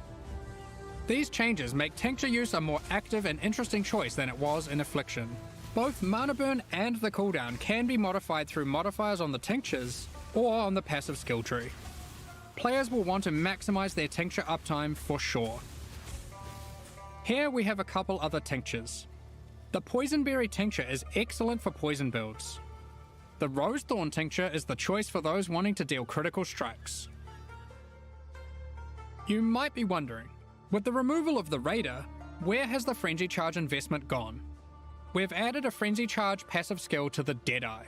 These changes make tincture use a more active and interesting choice than it was in Affliction. Both Mana Burn and the cooldown can be modified through modifiers on the tinctures or on the passive skill tree. Players will want to maximize their tincture uptime for sure. Here we have a couple other tinctures. The Poisonberry Tincture is excellent for poison builds. The Rosethorn Tincture is the choice for those wanting to deal critical strikes. You might be wondering, with the removal of the Raider, where has the Frenzy Charge investment gone? We've added a Frenzy Charge passive skill to the Deadeye,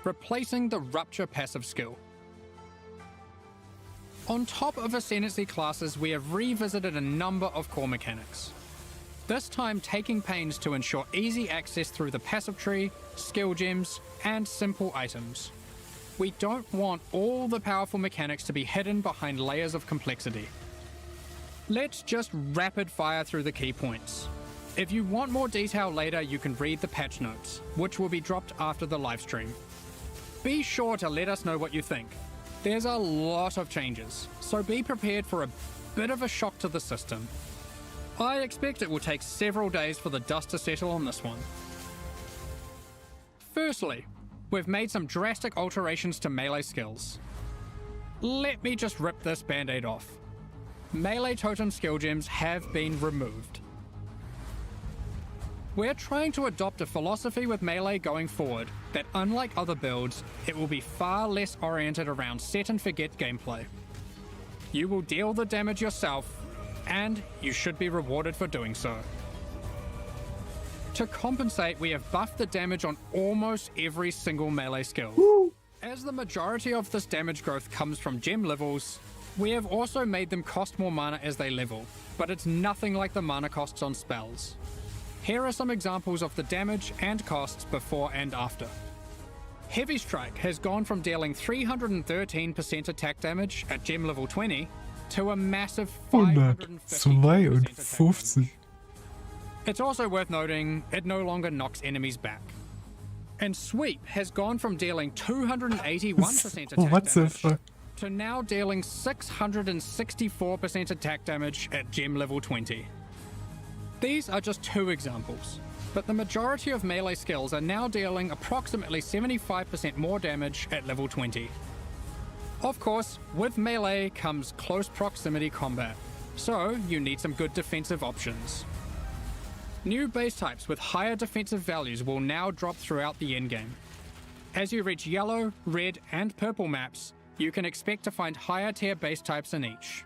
replacing the Rupture passive skill. On top of Ascendancy classes, we have revisited a number of core mechanics. This time taking pains to ensure easy access through the passive tree, skill gems, and simple items. We don't want all the powerful mechanics to be hidden behind layers of complexity. Let's just rapid fire through the key points. If you want more detail later, you can read the patch notes, which will be dropped after the livestream. Be sure to let us know what you think. There's a lot of changes, so be prepared for a bit of a shock to the system. I expect it will take several days for the dust to settle on this one. Firstly, we've made some drastic alterations to melee skills. Let me just rip this band-aid off. Melee totem skill gems have been removed. We're trying to adopt a philosophy with melee going forward that, unlike other builds, it will be far less oriented around set and forget gameplay. You will deal the damage yourself, and you should be rewarded for doing so. To compensate, we have buffed the damage on almost every single melee skill. Woo! As the majority of this damage growth comes from gem levels, we have also made them cost more mana as they level, but it's nothing like the mana costs on spells. Here are some examples of the damage and costs before and after. Heavy Strike has gone from dealing 313% attack damage at gem level 20 to a massive 550% attack damage. It's also worth noting it no longer knocks enemies back. And Sweep has gone from dealing 281% attack damage to now dealing 664% attack damage at gem level 20. These are just two examples, but the majority of melee skills are now dealing approximately 75% more damage at level 20. Of course, with melee comes close proximity combat, so you need some good defensive options. New base types with higher defensive values will now drop throughout the endgame. As you reach yellow, red, and purple maps, you can expect to find higher tier base types in each.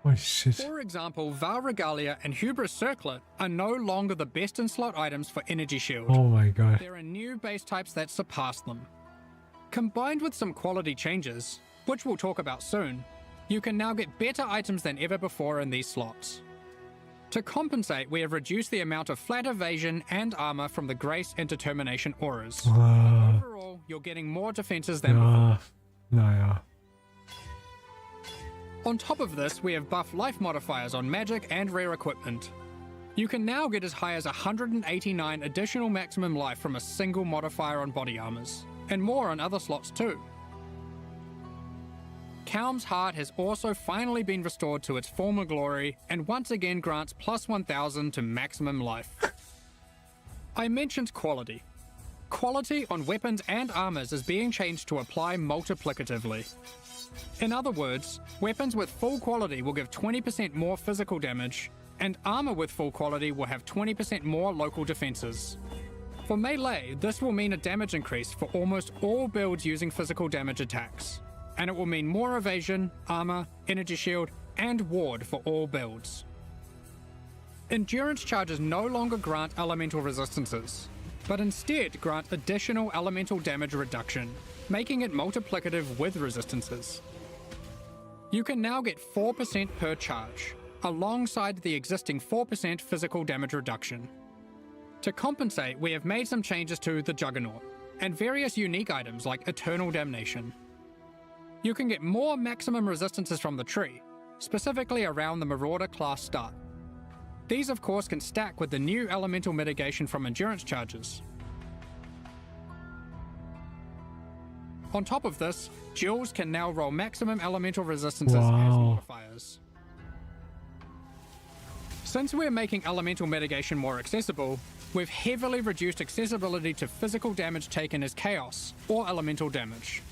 Oh shit. For example, Val Regalia and Hubris Circlet are no longer the best in slot items for Energy Shield. Oh my god. There are new base types that surpass them. Combined with some quality changes, which we'll talk about soon, you can now get better items than ever before in these slots. To compensate, we have reduced the amount of flat evasion and armor from the Grace and Determination auras. Overall, you're getting more defenses than before. Naja. On top of this, we have buff life modifiers on magic and rare equipment. You can now get as high as 189 additional maximum life from a single modifier on body armors, and more on other slots too. Kaum's Heart has also finally been restored to its former glory and once again grants plus 1000 to maximum life. I mentioned quality. Quality on weapons and armors is being changed to apply multiplicatively. In other words, weapons with full quality will give 20% more physical damage, and armor with full quality will have 20% more local defenses. For melee, this will mean a damage increase for almost all builds using physical damage attacks, and it will mean more evasion, armor, energy shield, and ward for all builds. Endurance charges no longer grant elemental resistances, but instead grant additional elemental damage reduction, making it multiplicative with resistances. You can now get 4% per charge, alongside the existing 4% physical damage reduction. To compensate, we have made some changes to the Juggernaut, and various unique items like Eternal Damnation. You can get more maximum resistances from the tree, specifically around the Marauder class start. These of course can stack with the new elemental mitigation from endurance charges. On top of this, Duels can now roll maximum elemental resistances as modifiers. Since we're making elemental mitigation more accessible, we've heavily reduced accessibility to physical damage taken as chaos or elemental damage.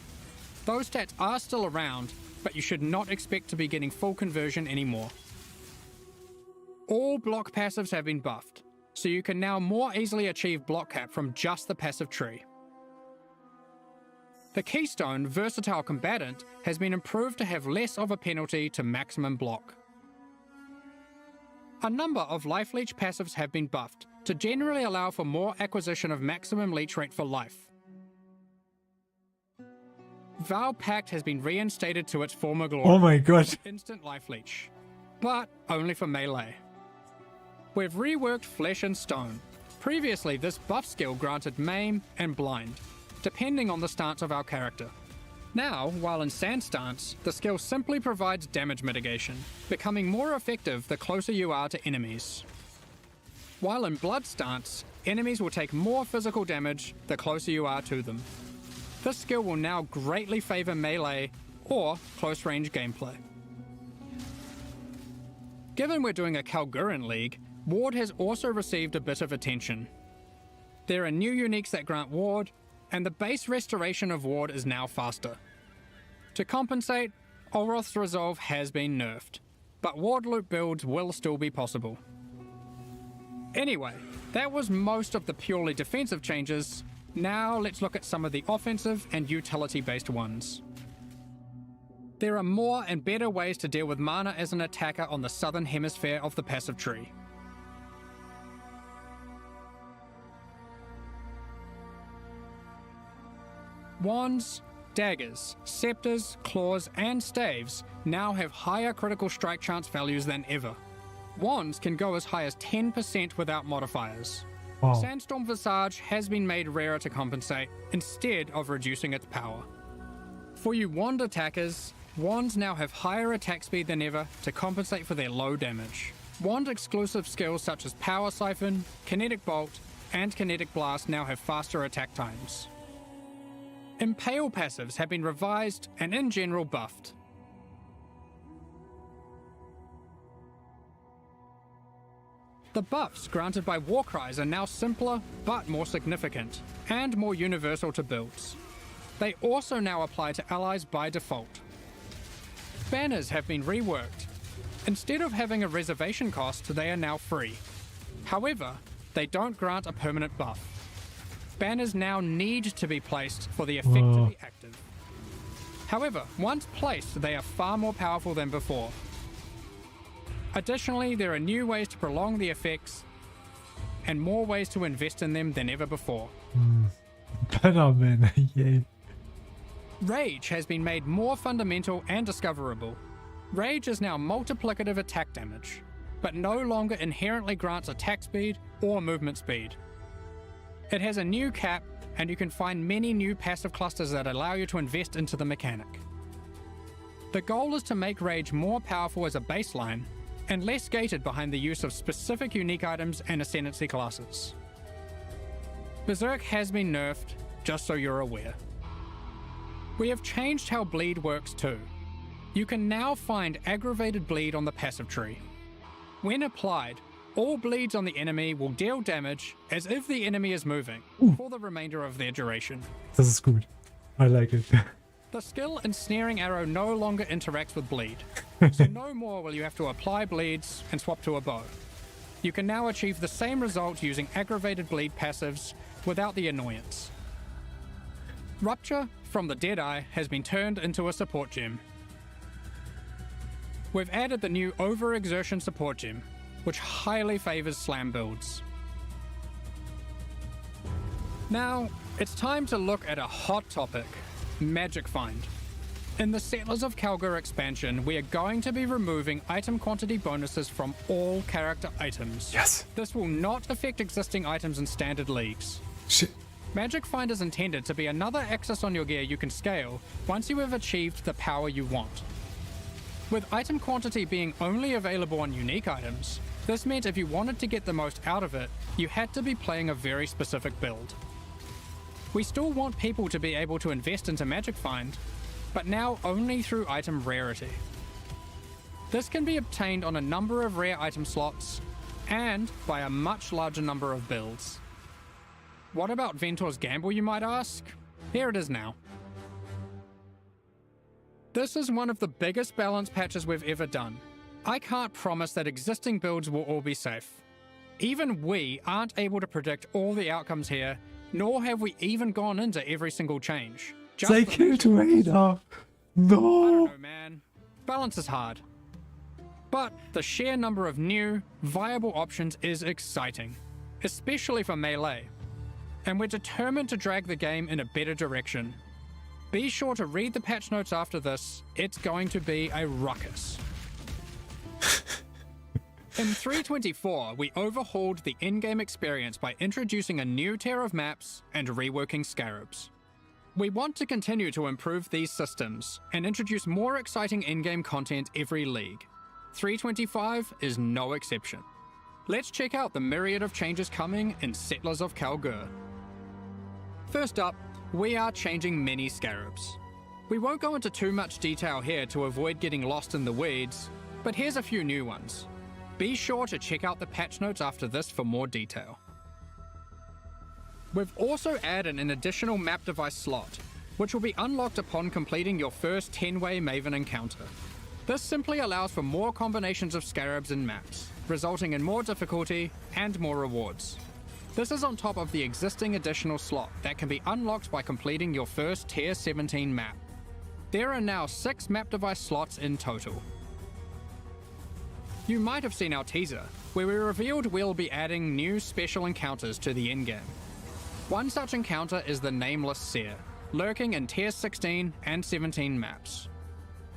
Those stats are still around, but you should not expect to be getting full conversion anymore. All block passives have been buffed, so you can now more easily achieve block cap from just the passive tree. The Keystone Versatile Combatant has been improved to have less of a penalty to maximum block. A number of Life Leech passives have been buffed to generally allow for more acquisition of maximum leech rate for life. Vow Pact has been reinstated to its former glory. Oh my god. Instant Life Leech, but only for melee. We've reworked Flesh and Stone. Previously, this buff skill granted Maim and Blind, depending on the stance of our character. Now, while in Sand Stance, the skill simply provides damage mitigation, becoming more effective the closer you are to enemies. While in Blood Stance, enemies will take more physical damage the closer you are to them. This skill will now greatly favour melee or close-range gameplay. Given we're doing a Kalgurin League, Ward has also received a bit of attention. There are new uniques that grant Ward, and the base restoration of Ward is now faster. To compensate, Olroth's Resolve has been nerfed, but Ward loop builds will still be possible. Anyway, that was most of the purely defensive changes. Now let's look at some of the offensive and utility-based ones. There are more and better ways to deal with mana as an attacker on the southern hemisphere of the passive tree. Wands, daggers, scepters, claws, and staves now have higher critical strike chance values than ever. Wands can go as high as 10% without modifiers. Wow. Sandstorm Visage has been made rarer to compensate, instead of reducing its power. For you wand attackers, wands now have higher attack speed than ever to compensate for their low damage. Wand exclusive skills such as Power Siphon, Kinetic Bolt, and Kinetic Blast now have faster attack times. Impale passives have been revised and in general buffed. The buffs granted by Warcries are now simpler but more significant, and more universal to builds. They also now apply to allies by default. Banners have been reworked. Instead of having a reservation cost, they are now free. However, they don't grant a permanent buff. Banners now need to be placed for the effect to be active. However, once placed, they are far more powerful than before. Additionally, there are new ways to prolong the effects and more ways to invest in them than ever before. Better, man. Yay. Rage has been made more fundamental and discoverable. Rage is now multiplicative attack damage, but no longer inherently grants attack speed or movement speed. It has a new cap, and you can find many new passive clusters that allow you to invest into the mechanic. The goal is to make Rage more powerful as a baseline, and less gated behind the use of specific unique items and ascendancy classes. Berserk has been nerfed, just so you're aware. We have changed how bleed works too. You can now find aggravated bleed on the passive tree. When applied, all bleeds on the enemy will deal damage as if the enemy is moving for the remainder of their duration. Das ist gut. I like it. The skill Ensnaring Arrow no longer interacts with bleed, so no more will you have to apply bleeds and swap to a bow. You can now achieve the same result using aggravated bleed passives without the annoyance. Rupture from the Deadeye has been turned into a support gem. We've added the new Overexertion support gem, which highly favors slam builds. Now, it's time to look at a hot topic, Magic Find. In the Settlers of Kalgur expansion, we are going to be removing item quantity bonuses from all character items. Yes. This will not affect existing items in standard leagues. Shit. Magic Find is intended to be another access on your gear you can scale once you have achieved the power you want. With item quantity being only available on unique items, this meant if you wanted to get the most out of it, you had to be playing a very specific build. We still want people to be able to invest into Magic Find, but now only through item rarity. This can be obtained on a number of rare item slots, and by a much larger number of builds. What about Ventor's Gamble, you might ask? Here it is now. This is one of the biggest balance patches we've ever done. I can't promise that existing builds will all be safe. Even we aren't able to predict all the outcomes here, nor have we even gone into every single change. They killed Raider. No. I don't know, man. Balance is hard. But the sheer number of new, viable options is exciting, especially for melee. And we're determined to drag the game in a better direction. Be sure to read the patch notes after this. It's going to be a ruckus. In 3.24, we overhauled the in-game experience by introducing a new tier of maps and reworking scarabs. We want to continue to improve these systems and introduce more exciting in-game content every league. 325 is no exception. Let's check out the myriad of changes coming in Settlers of Kalgur. First up, we are changing many scarabs. We won't go into too much detail here to avoid getting lost in the weeds, but here's a few new ones. Be sure to check out the patch notes after this for more detail. We've also added an additional map device slot, which will be unlocked upon completing your first 10-way Maven encounter. This simply allows for more combinations of scarabs in maps, resulting in more difficulty and more rewards. This is on top of the existing additional slot that can be unlocked by completing your first Tier 17 map. There are now 6 map device slots in total. You might have seen our teaser, where we revealed we'll be adding new special encounters to the endgame. One such encounter is the Nameless Seer, lurking in Tier 16 and 17 maps.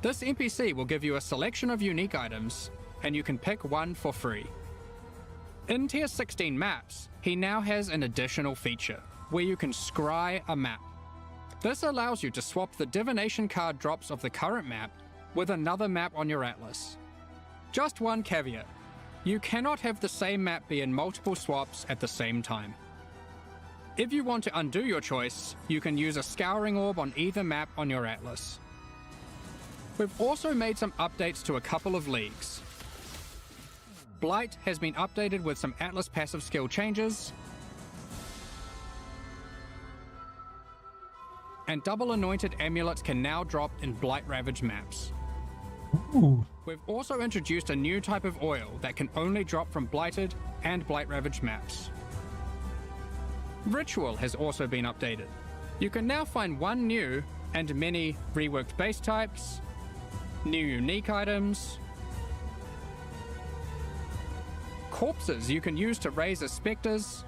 This NPC will give you a selection of unique items, and you can pick one for free. In Tier 16 maps, he now has an additional feature, where you can scry a map. This allows you to swap the divination card drops of the current map with another map on your atlas. Just one caveat, you cannot have the same map be in multiple swaps at the same time. If you want to undo your choice, you can use a scouring orb on either map on your atlas. We've also made some updates to a couple of leagues. Blight has been updated with some atlas passive skill changes, and double anointed amulets can now drop in Blight Ravaged maps. Ooh. We've also introduced a new type of oil that can only drop from Blighted and Blight Ravaged maps. Ritual has also been updated. You can now find one new and many reworked base types, new unique items, corpses you can use to raise as specters,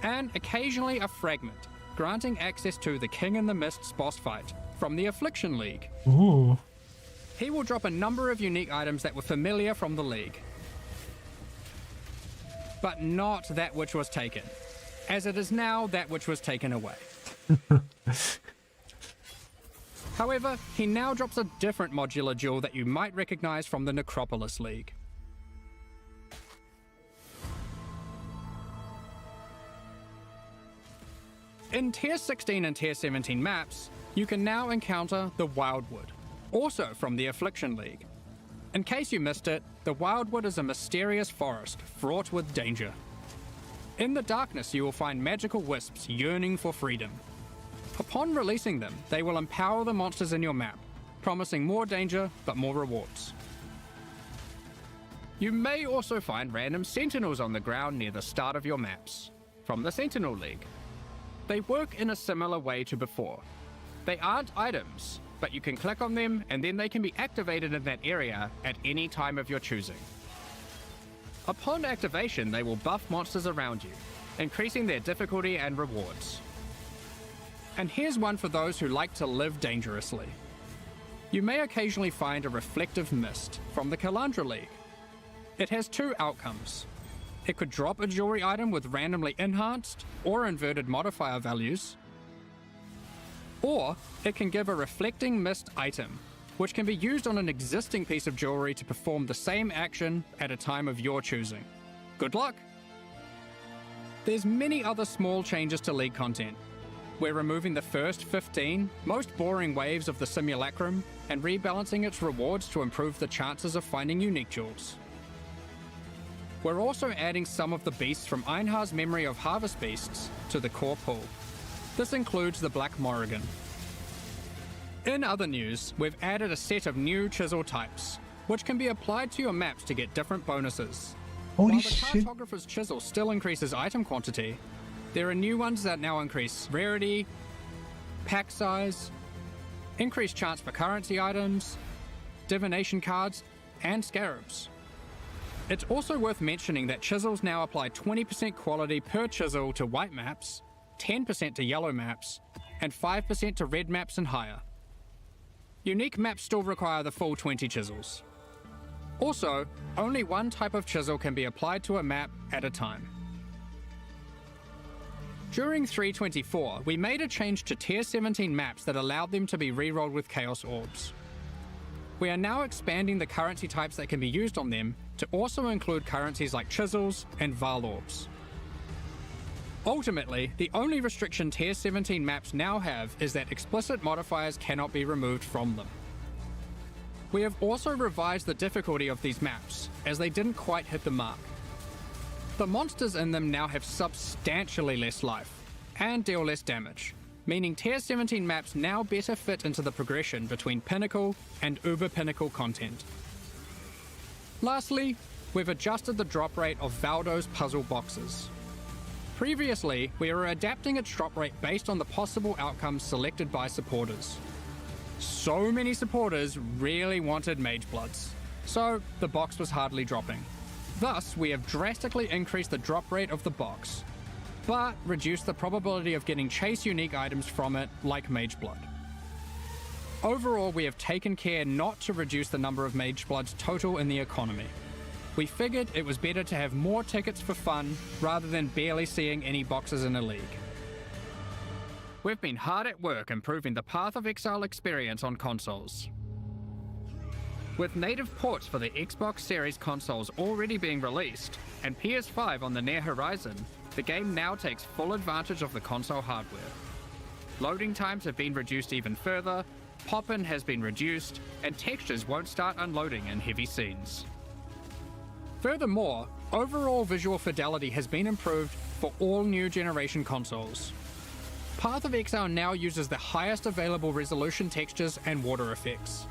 and occasionally a fragment, granting access to the King in the Mist's boss fight from the Affliction League. Ooh. He will drop a number of unique items that were familiar from the league, but not that which was taken, as it is now that which was taken away. However, he now drops a different modular jewel that you might recognize from the Necropolis League. In Tier 16 and Tier 17 maps, you can now encounter the Wildwood, also from the Affliction League. In case you missed it, the Wildwood is a mysterious forest fraught with danger. In the darkness, you will find magical wisps yearning for freedom. Upon releasing them, they will empower the monsters in your map, promising more danger but more rewards. You may also find random sentinels on the ground near the start of your maps, from the Sentinel League. They work in a similar way to before. They aren't items, but you can click on them and then they can be activated in that area at any time of your choosing. Upon activation, they will buff monsters around you, increasing their difficulty and rewards. And here's one for those who like to live dangerously. You may occasionally find a reflective mist from the Kalandra League. It has 2 outcomes. It could drop a jewelry item with randomly enhanced or inverted modifier values, or it can give a reflecting mist item, which can be used on an existing piece of jewelry to perform the same action at a time of your choosing. Good luck! There's many other small changes to League content. We're removing the first 15 most boring waves of the simulacrum and rebalancing its rewards to improve the chances of finding unique jewels. We're also adding some of the beasts from Einhar's Memory of Harvest Beasts to the core pool. This includes the Black Morrigan. In other news, we've added a set of new chisel types, which can be applied to your maps to get different bonuses. Holy While the shit. Cartographer's Chisel still increases item quantity, there are new ones that now increase rarity, pack size, increased chance for currency items, divination cards, and scarabs. It's also worth mentioning that chisels now apply 20% quality per chisel to white maps, 10% to yellow maps, and 5% to red maps and higher. Unique maps still require the full 20 chisels. Also, only one type of chisel can be applied to a map at a time. During 3.24, we made a change to Tier 17 maps that allowed them to be rerolled with Chaos Orbs. We are now expanding the currency types that can be used on them to also include currencies like Chisels and Val Orbs. Ultimately, the only restriction Tier 17 maps now have is that explicit modifiers cannot be removed from them. We have also revised the difficulty of these maps, as they didn't quite hit the mark. The monsters in them now have substantially less life, and deal less damage, meaning Tier 17 maps now better fit into the progression between Pinnacle and Uber Pinnacle content. Lastly, we've adjusted the drop rate of Valdo's puzzle boxes. Previously, we were adapting its drop rate based on the possible outcomes selected by supporters. So many supporters really wanted Magebloods, so the box was hardly dropping. Thus, we have drastically increased the drop rate of the box, but reduced the probability of getting chase unique items from it, like Mageblood. Overall, we have taken care not to reduce the number of Magebloods total in the economy. We figured it was better to have more tickets for fun, rather than barely seeing any boxes in a league. We've been hard at work improving the Path of Exile experience on consoles. With native ports for the Xbox Series consoles already being released, and PS5 on the near horizon, the game now takes full advantage of the console hardware. Loading times have been reduced even further, pop-in has been reduced, and textures won't start unloading in heavy scenes. Furthermore, overall visual fidelity has been improved for all new generation consoles. Path of Exile now uses the highest available resolution textures and water effects.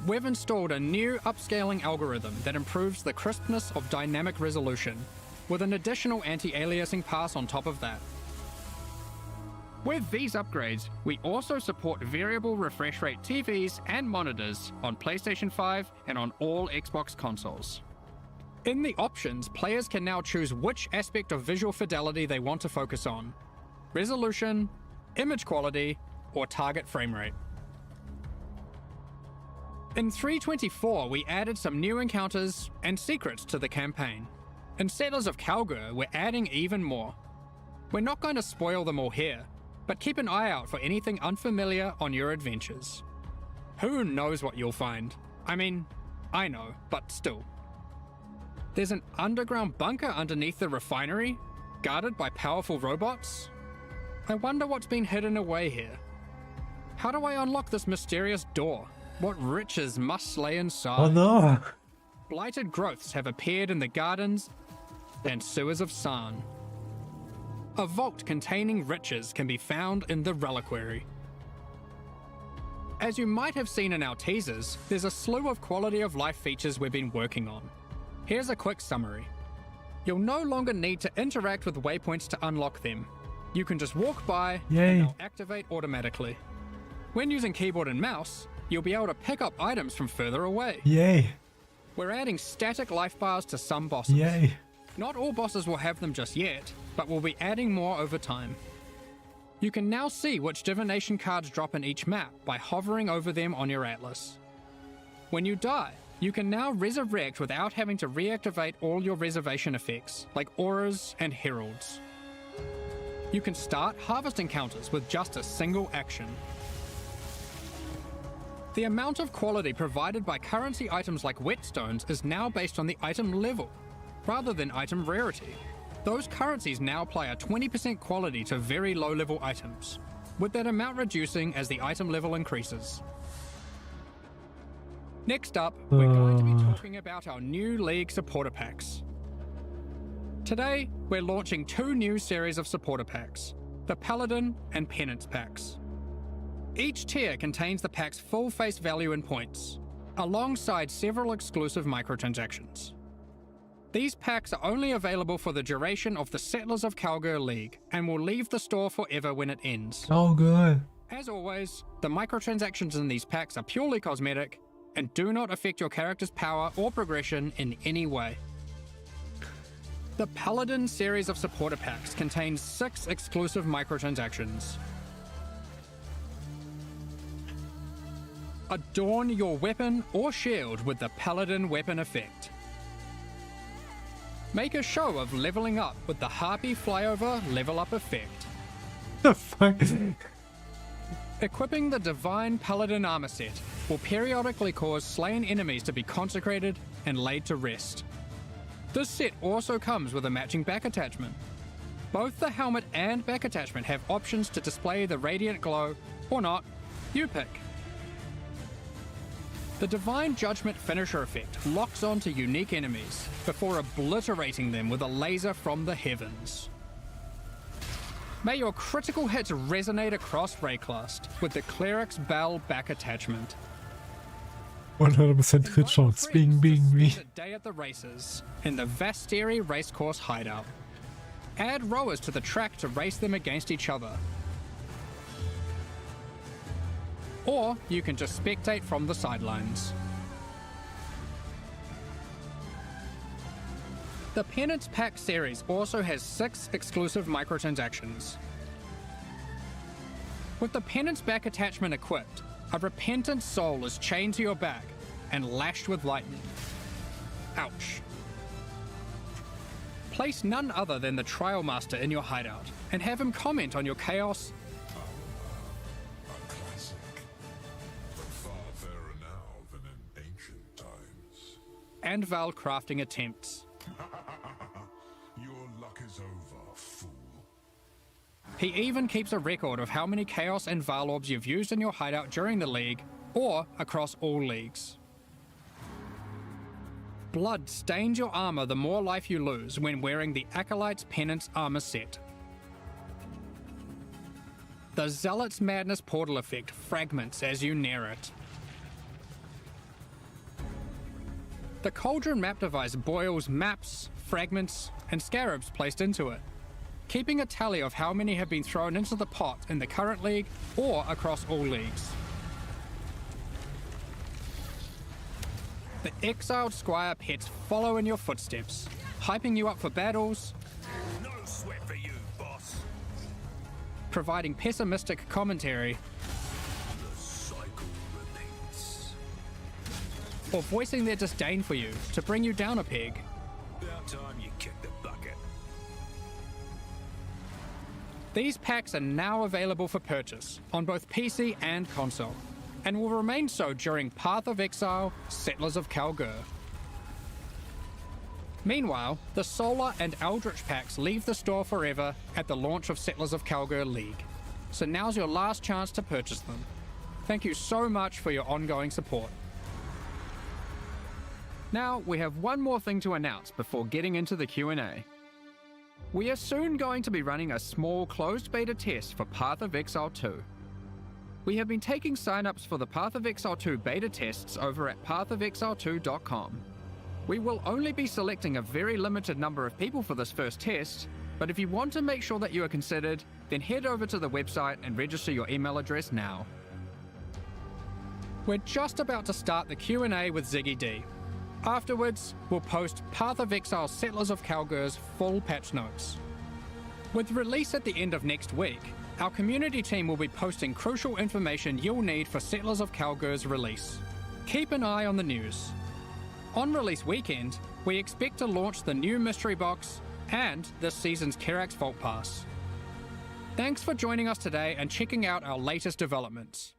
We've installed a new upscaling algorithm that improves the crispness of dynamic resolution, with an additional anti-aliasing pass on top of that. With these upgrades, we also support variable refresh rate TVs and monitors on PlayStation 5 and on all Xbox consoles. In the options, players can now choose which aspect of visual fidelity they want to focus on: resolution, image quality, or target frame rate. In 3.24, we added some new encounters and secrets to the campaign. In Settlers of Calgur, we're adding even more. We're not going to spoil them all here, but keep an eye out for anything unfamiliar on your adventures. Who knows what you'll find? I mean, I know, but still. There's an underground bunker underneath the refinery, guarded by powerful robots. I wonder what's been hidden away here. How do I unlock this mysterious door? What riches must lay inside? Oh no! Blighted growths have appeared in the gardens and sewers of San. A vault containing riches can be found in the reliquary. As you might have seen in our teasers, there's a slew of quality of life features we've been working on. Here's a quick summary. You'll no longer need to interact with waypoints to unlock them. You can just walk by and they'll activate automatically. When using keyboard and mouse, you'll be able to pick up items from further away. Yay! We're adding static life bars to some bosses. Yay! Not all bosses will have them just yet, but we'll be adding more over time. You can now see which divination cards drop in each map by hovering over them on your atlas. When you die, you can now resurrect without having to reactivate all your reservation effects, like auras and heralds. You can start harvest encounters with just a single action. The amount of quality provided by currency items like whetstones is now based on the item level, rather than item rarity. Those currencies now apply a 20% quality to very low level items, with that amount reducing as the item level increases. Next up, we're going to be talking about our new League supporter packs. Today, we're launching 2 new series of supporter packs, the Paladin and Penance packs. Each tier contains the pack's full face value in points, alongside several exclusive microtransactions. These packs are only available for the duration of the Settlers of Calgur League, and will leave the store forever when it ends. Oh good. As always, the microtransactions in these packs are purely cosmetic, and do not affect your character's power or progression in any way. The Paladin series of supporter packs contains 6 exclusive microtransactions. Adorn your weapon or shield with the Paladin weapon effect. Make a show of leveling up with the Harpy Flyover Level Up effect. The fuck? Equipping the Divine Paladin armor set will periodically cause slain enemies to be consecrated and laid to rest. This set also comes with a matching back attachment. Both the helmet and back attachment have options to display the radiant glow, or not. You pick. The Divine Judgment finisher effect locks onto unique enemies before obliterating them with a laser from the heavens. May your critical hits resonate across Rayclast with the Cleric's Bell back attachment. 100% crit chance. Bing, bing, bing. A day at the races in the Vasteri Racecourse hideout. Add rowers to the track to race them against each other. Or you can just spectate from the sidelines. The Penance Pack series also has 6 exclusive microtransactions. With the Penance back attachment equipped, a repentant soul is chained to your back and lashed with lightning. Ouch. Place none other than the Trial Master in your hideout and have him comment on your chaos. A classic, but far fairer now than in ancient times. And Val crafting attempts. Your luck is over, fool. He even keeps a record of how many Chaos and Val orbs you've used in your hideout during the league, or across all leagues. Blood stains your armor the more life you lose when wearing the Acolyte's Penance armor set. The Zealot's Madness portal effect fragments as you near it. The Cauldron map device boils maps, fragments, and scarabs placed into it, keeping a tally of how many have been thrown into the pot in the current league or across all leagues. The Exiled Squire pets follow in your footsteps, hyping you up for battles, No sweat for you, boss. providing pessimistic commentary, The cycle repeats. or voicing their disdain for you to bring you down a peg. About time you kicked the bucket. These packs are now available for purchase on both PC and console, and will remain so during Path of Exile, Settlers of Kalgur. Meanwhile, the Solar and Eldritch packs leave the store forever at the launch of Settlers of Kalgur League, so now's your last chance to purchase them. Thank you so much for your ongoing support. Now, we have one more thing to announce before getting into the Q&A. We are soon going to be running a small closed beta test for Path of Exile 2. We have been taking signups for the Path of Exile 2 beta tests over at pathofexile2.com. We will only be selecting a very limited number of people for this first test, but if you want to make sure that you are considered, then head over to the website and register your email address now. We're just about to start the Q&A with Ziggy D. Afterwards, we'll post Path of Exile Settlers of Kalgur's full patch notes. With release at the end of next week, our community team will be posting crucial information you'll need for Settlers of Kalgur's release. Keep an eye on the news. On release weekend, we expect to launch the new mystery box and this season's Kerax Vault Pass. Thanks for joining us today and checking out our latest developments.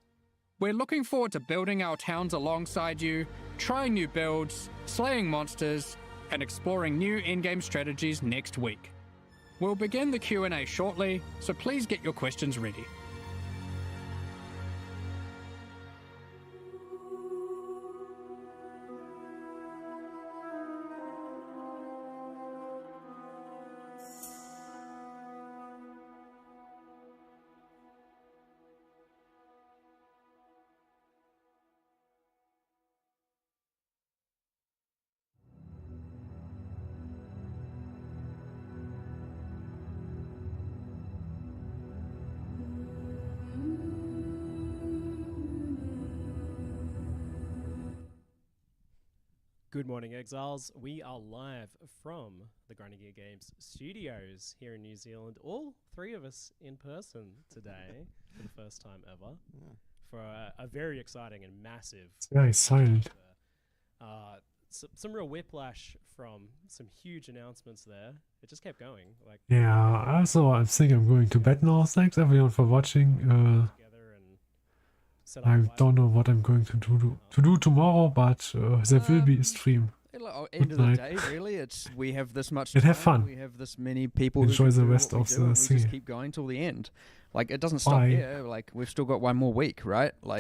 We're looking forward to building our towns alongside you, trying new builds, slaying monsters, and exploring new endgame strategies next week. We'll begin the Q&A shortly, so please get your questions ready. Good morning, Exiles. We are live from the Grinding Gear Games studios here in New Zealand. All three of us in person today for the first time ever for a very exciting and massive. It's very silent. some real whiplash from some huge announcements there. It just kept going. Like Yeah, also I think I'm going to bed now. Thanks everyone for watching. together and set up I live don't know what I'm going to do tomorrow, but there will be a stream. End of Good the night. day, really, we have this much And time. have fun. We have this many people who Enjoy can the do what rest we of do, the and we just thingy. keep going till the end. Like, it doesn't stop Bye. here. Like, we've still got one more week, right? Like,